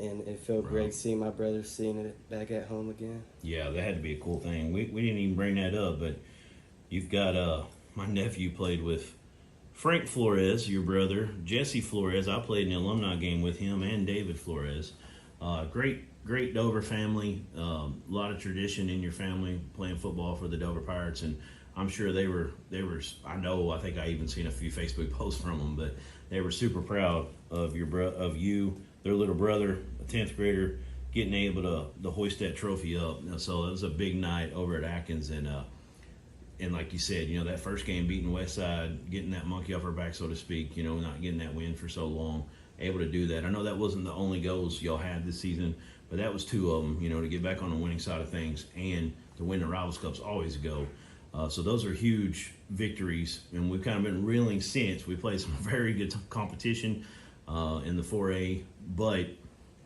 And it felt great seeing my brothers seeing it back at home again. Yeah, that had to be a cool thing. We didn't even bring that up, but you've got my nephew played with Frank Flores, your brother, Jesse Flores. I played in the alumni game with him and David Flores. Great Dover family. A lot of tradition in your family playing football for the Dover Pirates, and I'm sure they were. I think I even seen a few Facebook posts from them, but they were super proud of you. Their little brother, a 10th grader, getting able to hoist that trophy up. So it was a big night over at Atkins, and like you said, you know, that first game beating Westside, getting that monkey off our back, so to speak, you know, not getting that win for so long, able to do that. I know that wasn't the only goals y'all had this season, but that was 2 of them, you know, to get back on the winning side of things and to win the Rivals Cup's always a go. So those are huge victories, and we've kind of been reeling since. We played some very good competition in the 4A, but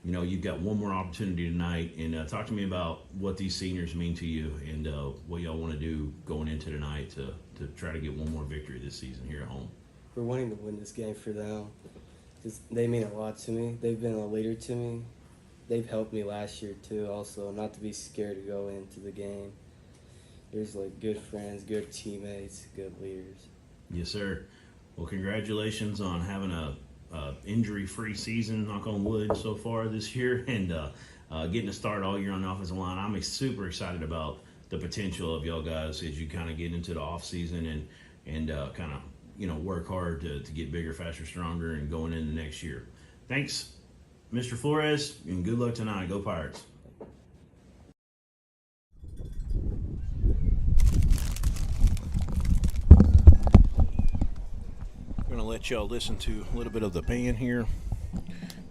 you know, you've got one more opportunity tonight, and talk to me about what these seniors mean to you and what y'all want to do going into tonight to try to get one more victory this season here at home. We're wanting to win this game for them because they mean a lot to me. They've been a leader to me. They've helped me last year too, also, not to be scared to go into the game. There's like good friends, good teammates, good leaders. Yes, sir. Well, congratulations on having a injury-free season, knock on wood, so far this year, and getting to start all year on the offensive line. I'm super excited about the potential of y'all guys as you kind of get into the off season and kind of, you know, work hard to get bigger, faster, stronger, and going into next year. Thanks, Mr. Flores, and good luck tonight. Go Pirates. Going to let y'all listen to a little bit of the band here.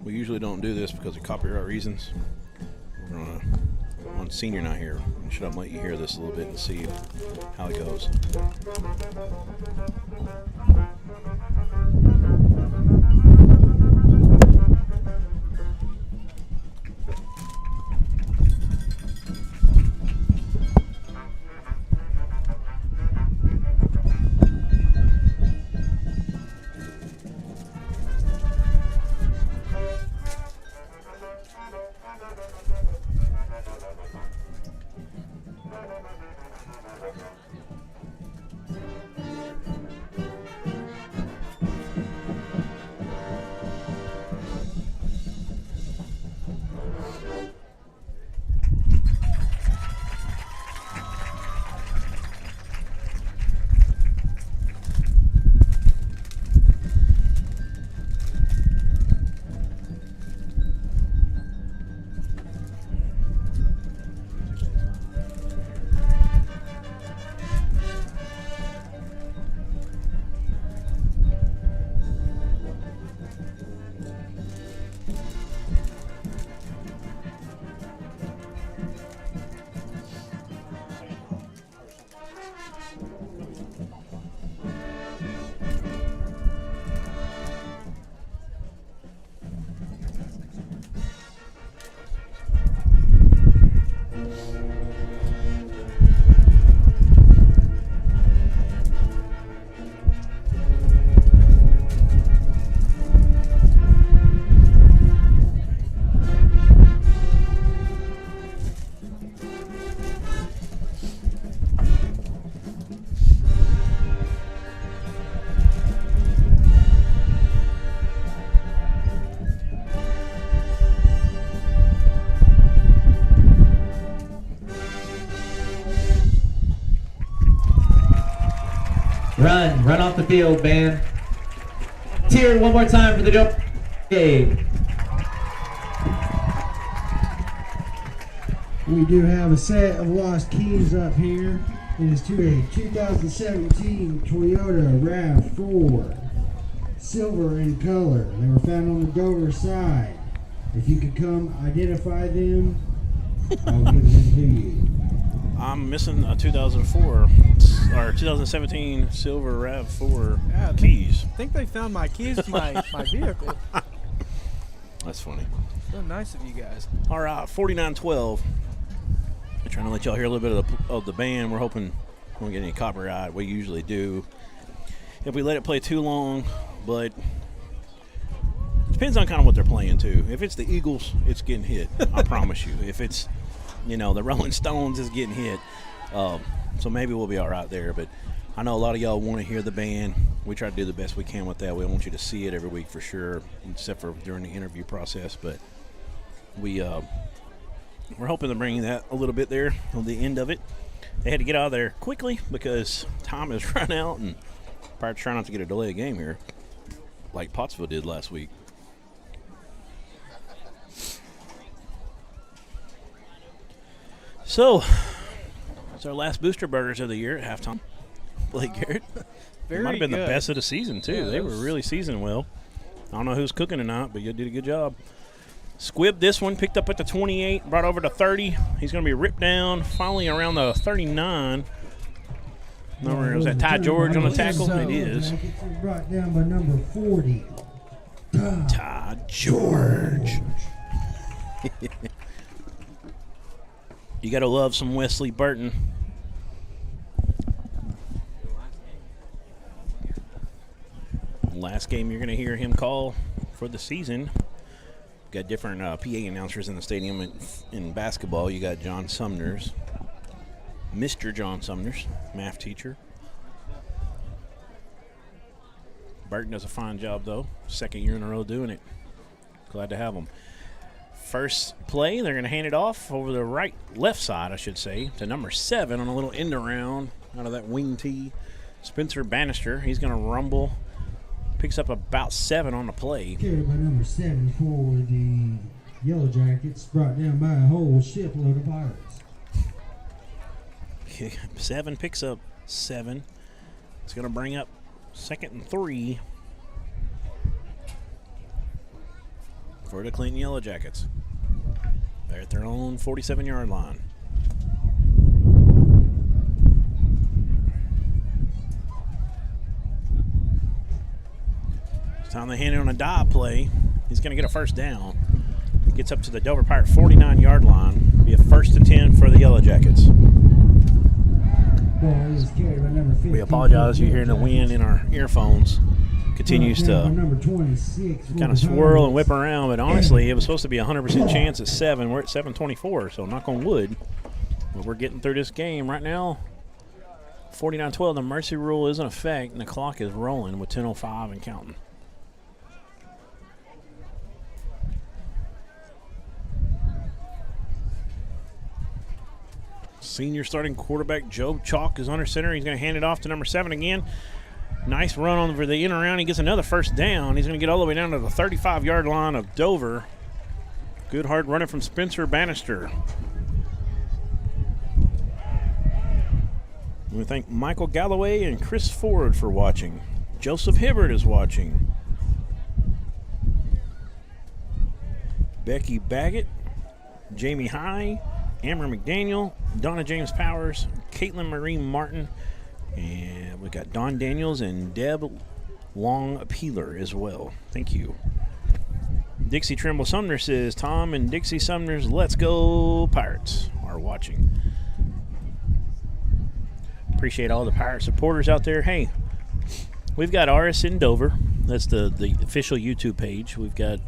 We usually don't do this because of copyright reasons. We're on senior night here. Should I let you hear this a little bit and see how it goes. Run off the field, band. Cheer one more time for the Dover game. We do have a set of lost keys up here. It is to a 2017 Toyota RAV4, silver in color. They were found on the Dover side. If you could come identify them, I'll give them to you. I'm missing a 2004 or 2017 silver RAV4 keys. I think they found my keys to my vehicle. That's funny. So nice of you guys. All right, 4912. I'm trying to let y'all hear a little bit of the band. We're hoping we won't get any copyright. We usually do if we let it play too long, but it depends on kind of what they're playing too. If it's the Eagles, it's getting hit. I promise you. If it's, the Rolling Stones, is getting hit. So maybe we'll be all right there. But I know a lot of y'all want to hear the band. We try to do the best we can with that. We want you to see it every week for sure, except for during the interview process. But we're hoping to bring that a little bit there on the end of it. They had to get out of there quickly because time has run out, and probably try not to get a delayed game here like Pottsville did last week. So, it's our last Booster Burgers of the year at halftime. Blake Garrett. It might have been the best of the season, too. Yeah, they were really seasoned well. I don't know who's cooking tonight, but you did a good job. Squibbed this one, picked up at the 28, brought over to 30. He's going to be ripped down, finally around the 39. Remember, was that Ty George on the tackle? It is. Brought down by number 40. Ty George. You got to love some Wesley Burton. Last game you're going to hear him call for the season. Got different PA announcers in the stadium. In basketball, you got John Sumners, Mr. John Sumners, math teacher. Burton does a fine job, though. Second year in a row doing it. Glad to have him. First play, they're going to hand it off over the left side, I should say, to number 7 on a little end around out of that wing tee. Spencer Bannister, he's going to rumble. Picks up about 7 on the play. Carried by number 7 for the Yellowjackets, brought down by a whole shipload of Pirates. 7 picks up 7. It's going to bring up 2nd and 3 for the Clinton Yellowjackets. They're at their own 47-yard line. Time they hand it on a dive play. He's going to get a first down. Gets up to the Dover Pirate 49-yard line. Be a 1st and 10 for the Yellowjackets. We apologize. You're hearing the wind in our earphones. Continues to kind of swirl and whip around, but honestly, it was supposed to be a 100% chance at 7. We're at 7:24, so knock on wood. But we're getting through this game right now. 49-12, the mercy rule is in effect, and the clock is rolling with 10:05 and counting. Senior starting quarterback Joe Chalk is under center. He's going to hand it off to number 7 again. Nice run over the in around. He gets another first down. He's going to get all the way down to the 35-yard line of Dover. Good hard running from Spencer Bannister. We thank Michael Galloway and Chris Ford for watching. Joseph Hibbert is watching. Becky Baggett, Jamie High, Amber McDaniel, Donna James Powers, Caitlin Marie Martin, and we got Don Daniels and Deb Long Peeler as well. Thank you. Dixie Trimble Sumner says, Tom and Dixie Sumner's Let's Go Pirates are watching. Appreciate all the Pirate supporters out there. Hey, we've got RSN Dover. That's the official YouTube page. We've got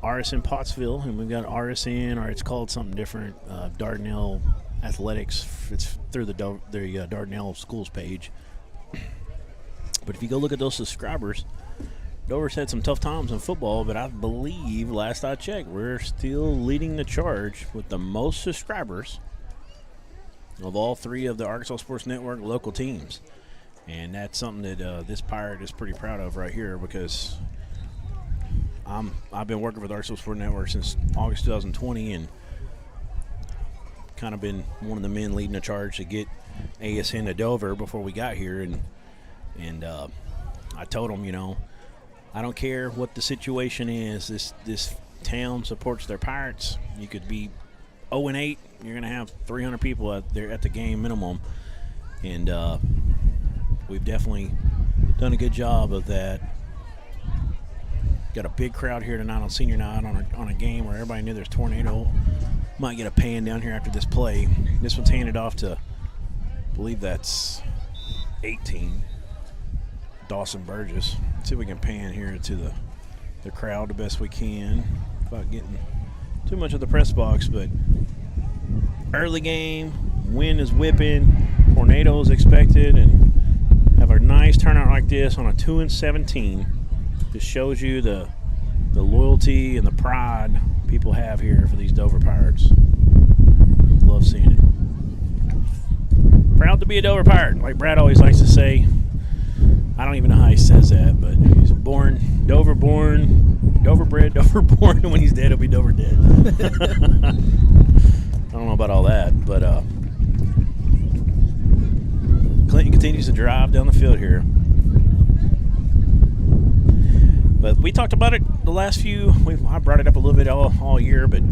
RSN Pottsville, and we've got RSN, or it's called something different, Dardanelle Athletics. It's through the Dardanelle Schools page. But if you go look at those subscribers, Dover's had some tough times in football, but I believe, last I checked, we're still leading the charge with the most subscribers of all 3 of the Arkansas Sports Network local teams. And that's something that this Pirate is pretty proud of right here, because I've been working with Arkansas Sport Network since August 2020 and kind of been one of the men leading the charge to get ASN to Dover before we got here. And I told them, you know, I don't care what the situation is. This town supports their Pirates. You could be 0-8. You're going to have 300 people out there at the game minimum. And we've definitely done a good job of that. Got a big crowd here tonight on senior night on a game where everybody knew there's tornado. Might get a pan down here after this play. This one's handed off to, I believe that's 18, Dawson Burgess. Let's see if we can pan here to the crowd the best we can without getting too much of the press box. But early game, wind is whipping, tornadoes expected, and have a nice turnout like this on a 2-17. Just shows you the loyalty and the pride people have here for these Dover Pirates. Love seeing it. Proud to be a Dover Pirate, like Brad always likes to say. I don't even know how he says that, but he's Dover bred, Dover born, and when he's dead, he'll be Dover dead. I don't know about all that, but Clinton continues to drive down the field here. But we talked about it the last few. I brought it up a little bit all year, but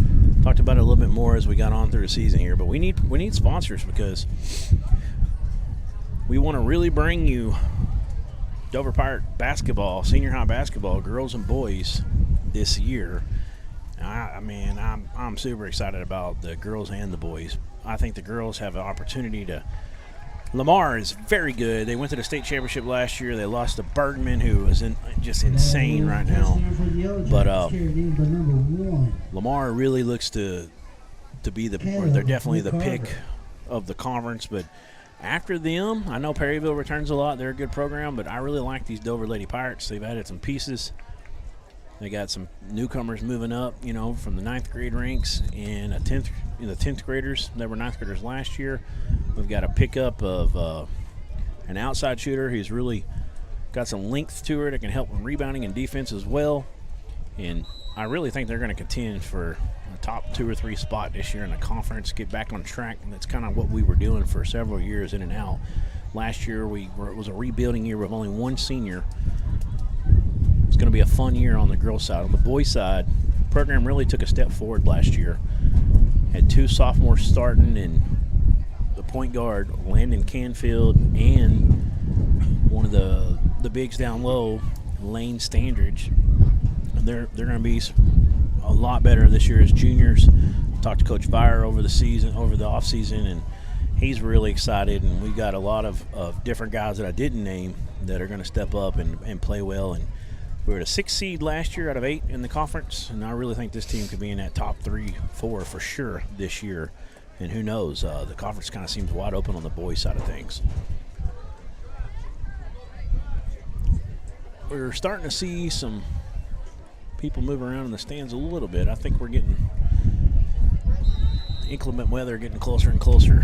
talked about it a little bit more as we got on through the season here. But we need sponsors, because we want to really bring you Dover Pirate basketball, senior high basketball, girls and boys this year. I'm super excited about the girls and the boys. I think the girls have an opportunity to. Lamar is very good. They went to the state championship last year. They lost to Bergman, who is just insane right now. But Lamar really looks to be they're definitely the pick of the conference. But after them, I know Perryville returns a lot. They're a good program, but I really like these Dover Lady Pirates. They've added some pieces. They got some newcomers moving up, you know, from the 9th grade ranks, and the 10th graders that were 9th graders last year. We've got a pickup of an outside shooter who's really got some length to her that can help with rebounding and defense as well. And I really think they're going to contend for a top 2 or 3 spot this year in the conference, get back on track. And that's kind of what we were doing for several years in and out. Last year it was a rebuilding year with only one senior. It's going to be a fun year on the girls' side. On the boys' side, the program really took a step forward last year. Had 2 sophomores starting, and the point guard, Landon Canfield, and one of the bigs down low, Lane Standridge. And they're going to be a lot better this year as juniors. Talked to Coach Vire over the off season, and he's really excited. And we've got a lot of different guys that I didn't name that are going to step up and play well. And we were at a 6 seed last year out of 8 in the conference, and I really think this team could be in that top 3-4 for sure this year. And who knows? The conference kind of seems wide open on the boys' side of things. We're starting to see some people move around in the stands a little bit. I think we're getting inclement weather getting closer and closer.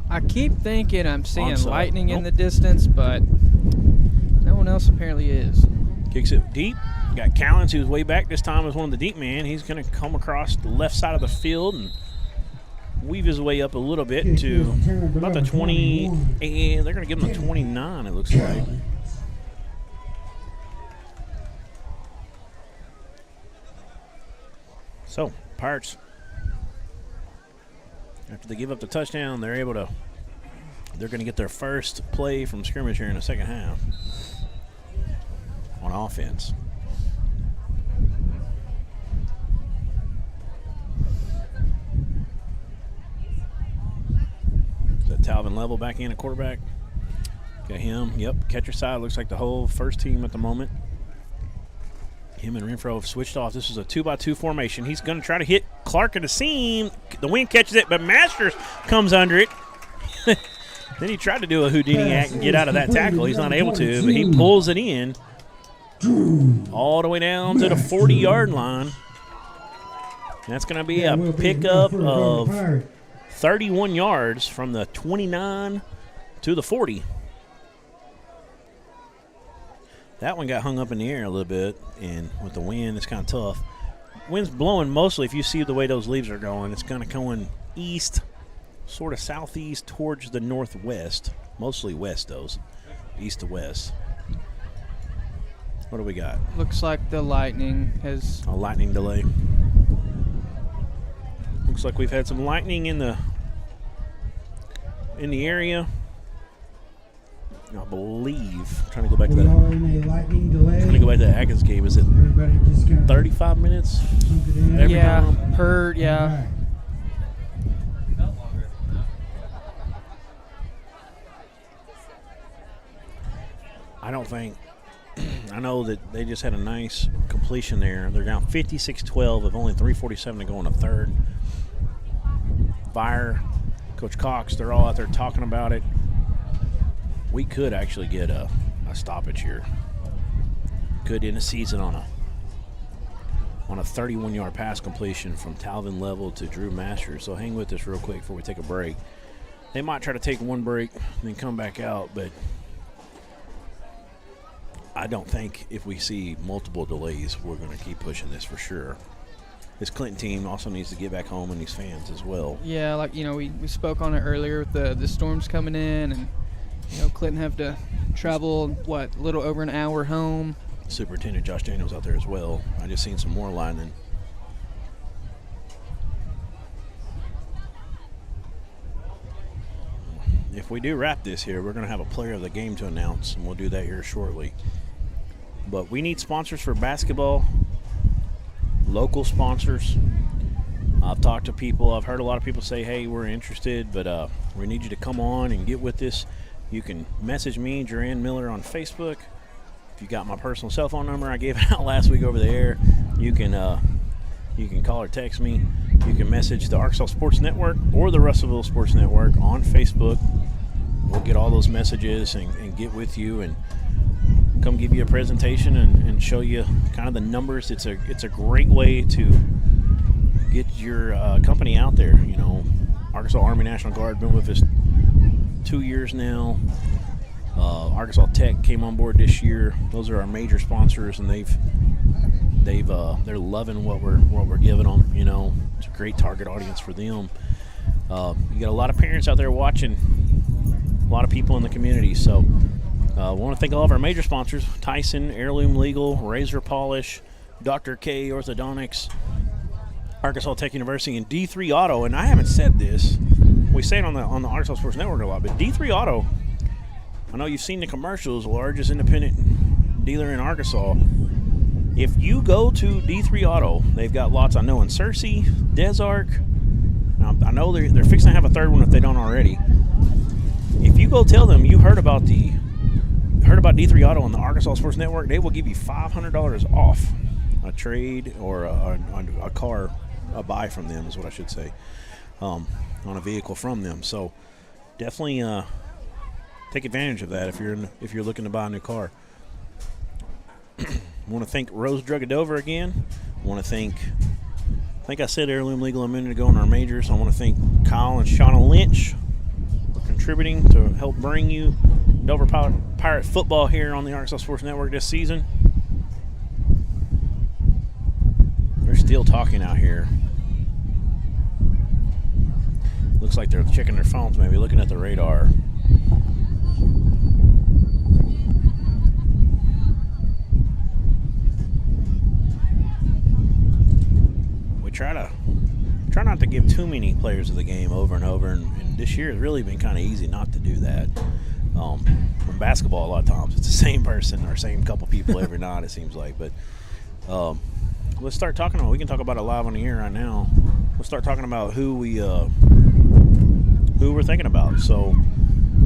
I keep thinking I'm seeing lightning in the distance, but no one else apparently is. Kicks it deep. Got Callens, who's way back this time as one of the deep men. He's going to come across the left side of the field and weave his way up a little bit to about the 20. And they're going to give him the 29, it looks like. So, Pirates, after they give up the touchdown, they're going to get their first play from scrimmage here in the second half on offense. Is that Talvin Level back in at quarterback? Got him. Yep, catcher side. Looks like the whole first team at the moment. Him and Renfro have switched off. This is a 2-by-2 formation. He's going to try to hit Clark in the seam. The wind catches it, but Masters comes under it. Then he tried to do a Houdini act and get out of that tackle. He's not able to, but he pulls it in all the way down to the 40-yard line. That's going to be a pickup of 31 yards from the 29 to the 40. That one got hung up in the air a little bit, and with the wind, it's kind of tough. Wind's blowing mostly. If you see the way those leaves are going, it's kind of going east, sort of southeast towards the northwest. Mostly west, those. East to west. What do we got? Looks like the lightning has... A lightning delay. Looks like we've had some lightning in the area. I believe. I'm trying to go back to that. We are in a lightning delay. Trying to go back to the Atkins game. Is it Everybody just kind of 35 minutes? every Yeah, time? per, yeah. Right. I don't think. I know that they just had a nice completion there. They're down 56-12 with only 3:47 to go in the third. Fire, Coach Cox, they're all out there talking about it. We could actually get a stoppage here. Could end the season on a 31-yard pass completion from Talvin Level to Drew Masters. So hang with us real quick before we take a break. They might try to take one break and then come back out, but I don't think if we see multiple delays, we're going to keep pushing this for sure. This Clinton team also needs to get back home and these fans as well. Yeah, like, you know, we spoke on it earlier with the storms coming in, and, you know, Clinton have to travel, what, a little over an hour home. Superintendent Josh Daniels out there as well. I just seen some more lining. If we do wrap this here, we're going to have a player of the game to announce, and we'll do that here shortly. But we need sponsors for basketball, local sponsors. I've talked to people. I've heard a lot of people say, hey, we're interested, but we need you to come on and get with us. You can message me, Jaran Miller, on Facebook. If you got my personal cell phone number, I gave it out last week over the air. You can call or text me. You can message the Arkansas Sports Network or the Russellville Sports Network on Facebook. We'll get all those messages and get with you and come give you a presentation and show you kind of the numbers. It's a great way to get your company out there. You know, Arkansas Army National Guard been with us 2 years now. Arkansas Tech came on board this year. Those are our major sponsors, and they're loving what we're giving them. You know, it's a great target audience for them. You got a lot of parents out there watching, a lot of people in the community. So I want to thank all of our major sponsors: Tyson, Heirloom Legal, Razor Polish, Dr. K Orthodontics, Arkansas Tech University, and D3 Auto. And I haven't said this. We say it on the Arkansas Sports Network a lot, but D3 Auto, I know you've seen the commercials, largest independent dealer in Arkansas. If you go to D3 Auto, they've got lots, I know, in Searcy, Desark. I know they're fixing to have a third one if they don't already. If you go tell them you heard about D3 Auto on the Arkansas Sports Network, they will give you $500 off a trade or a car, a buy from them is what I should say, on a vehicle from them. So definitely take advantage of that if you're looking to buy a new car. I want to thank Rose Drug of Dover again. I want to thank, I think I said Heirloom Legal a minute ago in our majors. I want to thank Kyle and Shauna Lynch for contributing to help bring you Dover Pirate football here on the Arkansas Sports Network this season. They're still talking out here. Looks like they're checking their phones, maybe looking at the radar. Try not to give too many players of the game over and over, and this year has really been kind of easy not to do that. From basketball, a lot of times it's the same person or same couple people every night, it seems like. But let's start talking about. We can talk about it live on the air right now. Let's start talking about who we're thinking about. So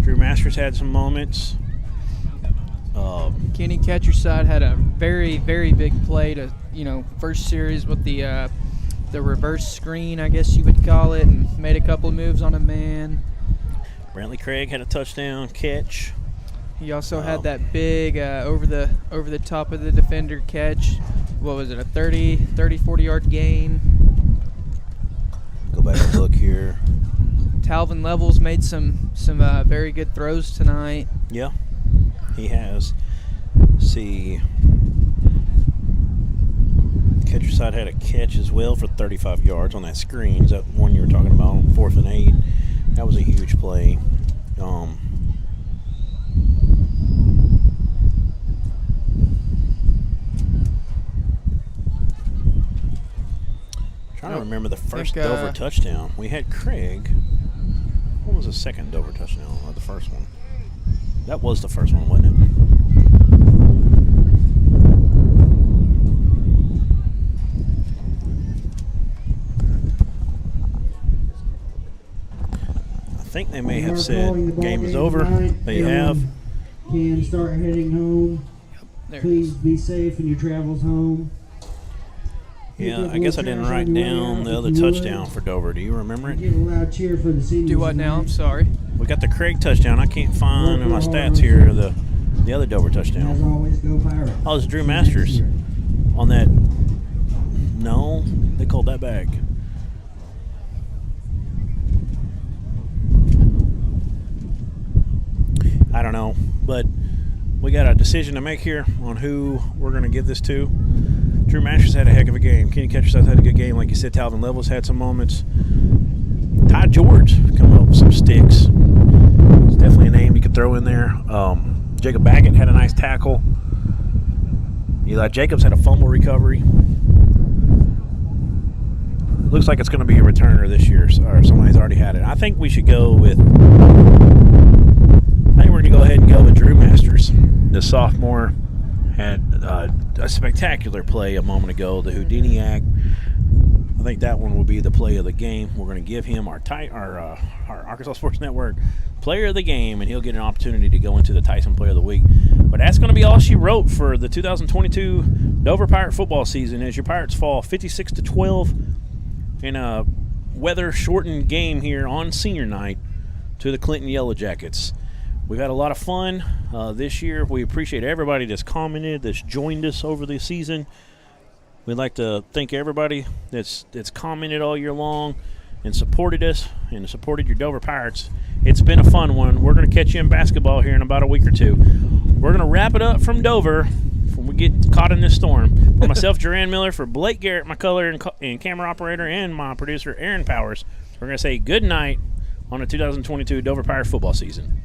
Drew Masters had some moments. Kenny Catcherside had a very, very big play to, first series with the reverse screen, I guess you would call it, and made a couple of moves on a man. Brantley Craig had a touchdown catch. He also had that big over the top of the defender catch. What was it, a 40-yard gain? Go back and look here. Talvin Levels made some very good throws tonight. Yeah, he has. See, catcher side had a catch as well for 35 yards on that screen. Is that one you were talking about? 4th and 8. That was a huge play. Trying to remember the first Dover touchdown. We had Craig. What was the second Dover touchdown, or the first one? That was the first one, wasn't it? I think they may have said game is over. They have. Can start heading home. Please be safe in your travels home. Yeah, I guess I didn't write down the other touchdown for Dover. Do you remember it? Get a loud cheer for the seniors. Do what now? I'm sorry. We got the Craig touchdown. I can't find in my stats here the other Dover touchdown. As always, go Pirates. Oh, it was Drew Masters on that. No, they called that back. I don't know, but we got a decision to make here on who we're going to give this to. Drew Masters had a heck of a game. Kenny Ketcherside had a good game. Like you said, Talvin Levels had some moments. Ty George coming up with some sticks. It's definitely a name you could throw in there. Jacob Baggett had a nice tackle. Eli Jacobs had a fumble recovery. It looks like it's going to be a returner this year, or somebody's already had it. I think we should go with. I think we're going to go ahead and go with Drew Masters. The sophomore had a spectacular play a moment ago. The Houdini act. I think that one will be the play of the game. We're going to give him our Arkansas Sports Network player of the game, and he'll get an opportunity to go into the Tyson Player of the Week. But that's going to be all she wrote for the 2022 Dover Pirate football season, as your Pirates fall 56-12 in a weather-shortened game here on senior night to the Clinton Yellowjackets. We've had a lot of fun this year. We appreciate everybody that's commented, that's joined us over the season. We'd like to thank everybody that's commented all year long and supported us and supported your Dover Pirates. It's been a fun one. We're going to catch you in basketball here in about a week or two. We're going to wrap it up from Dover when we get caught in this storm. For myself, Jaran Miller, for Blake Garrett, my color and camera operator, and my producer, Aaron Powers, we're going to say good night on the 2022 Dover Pirate football season.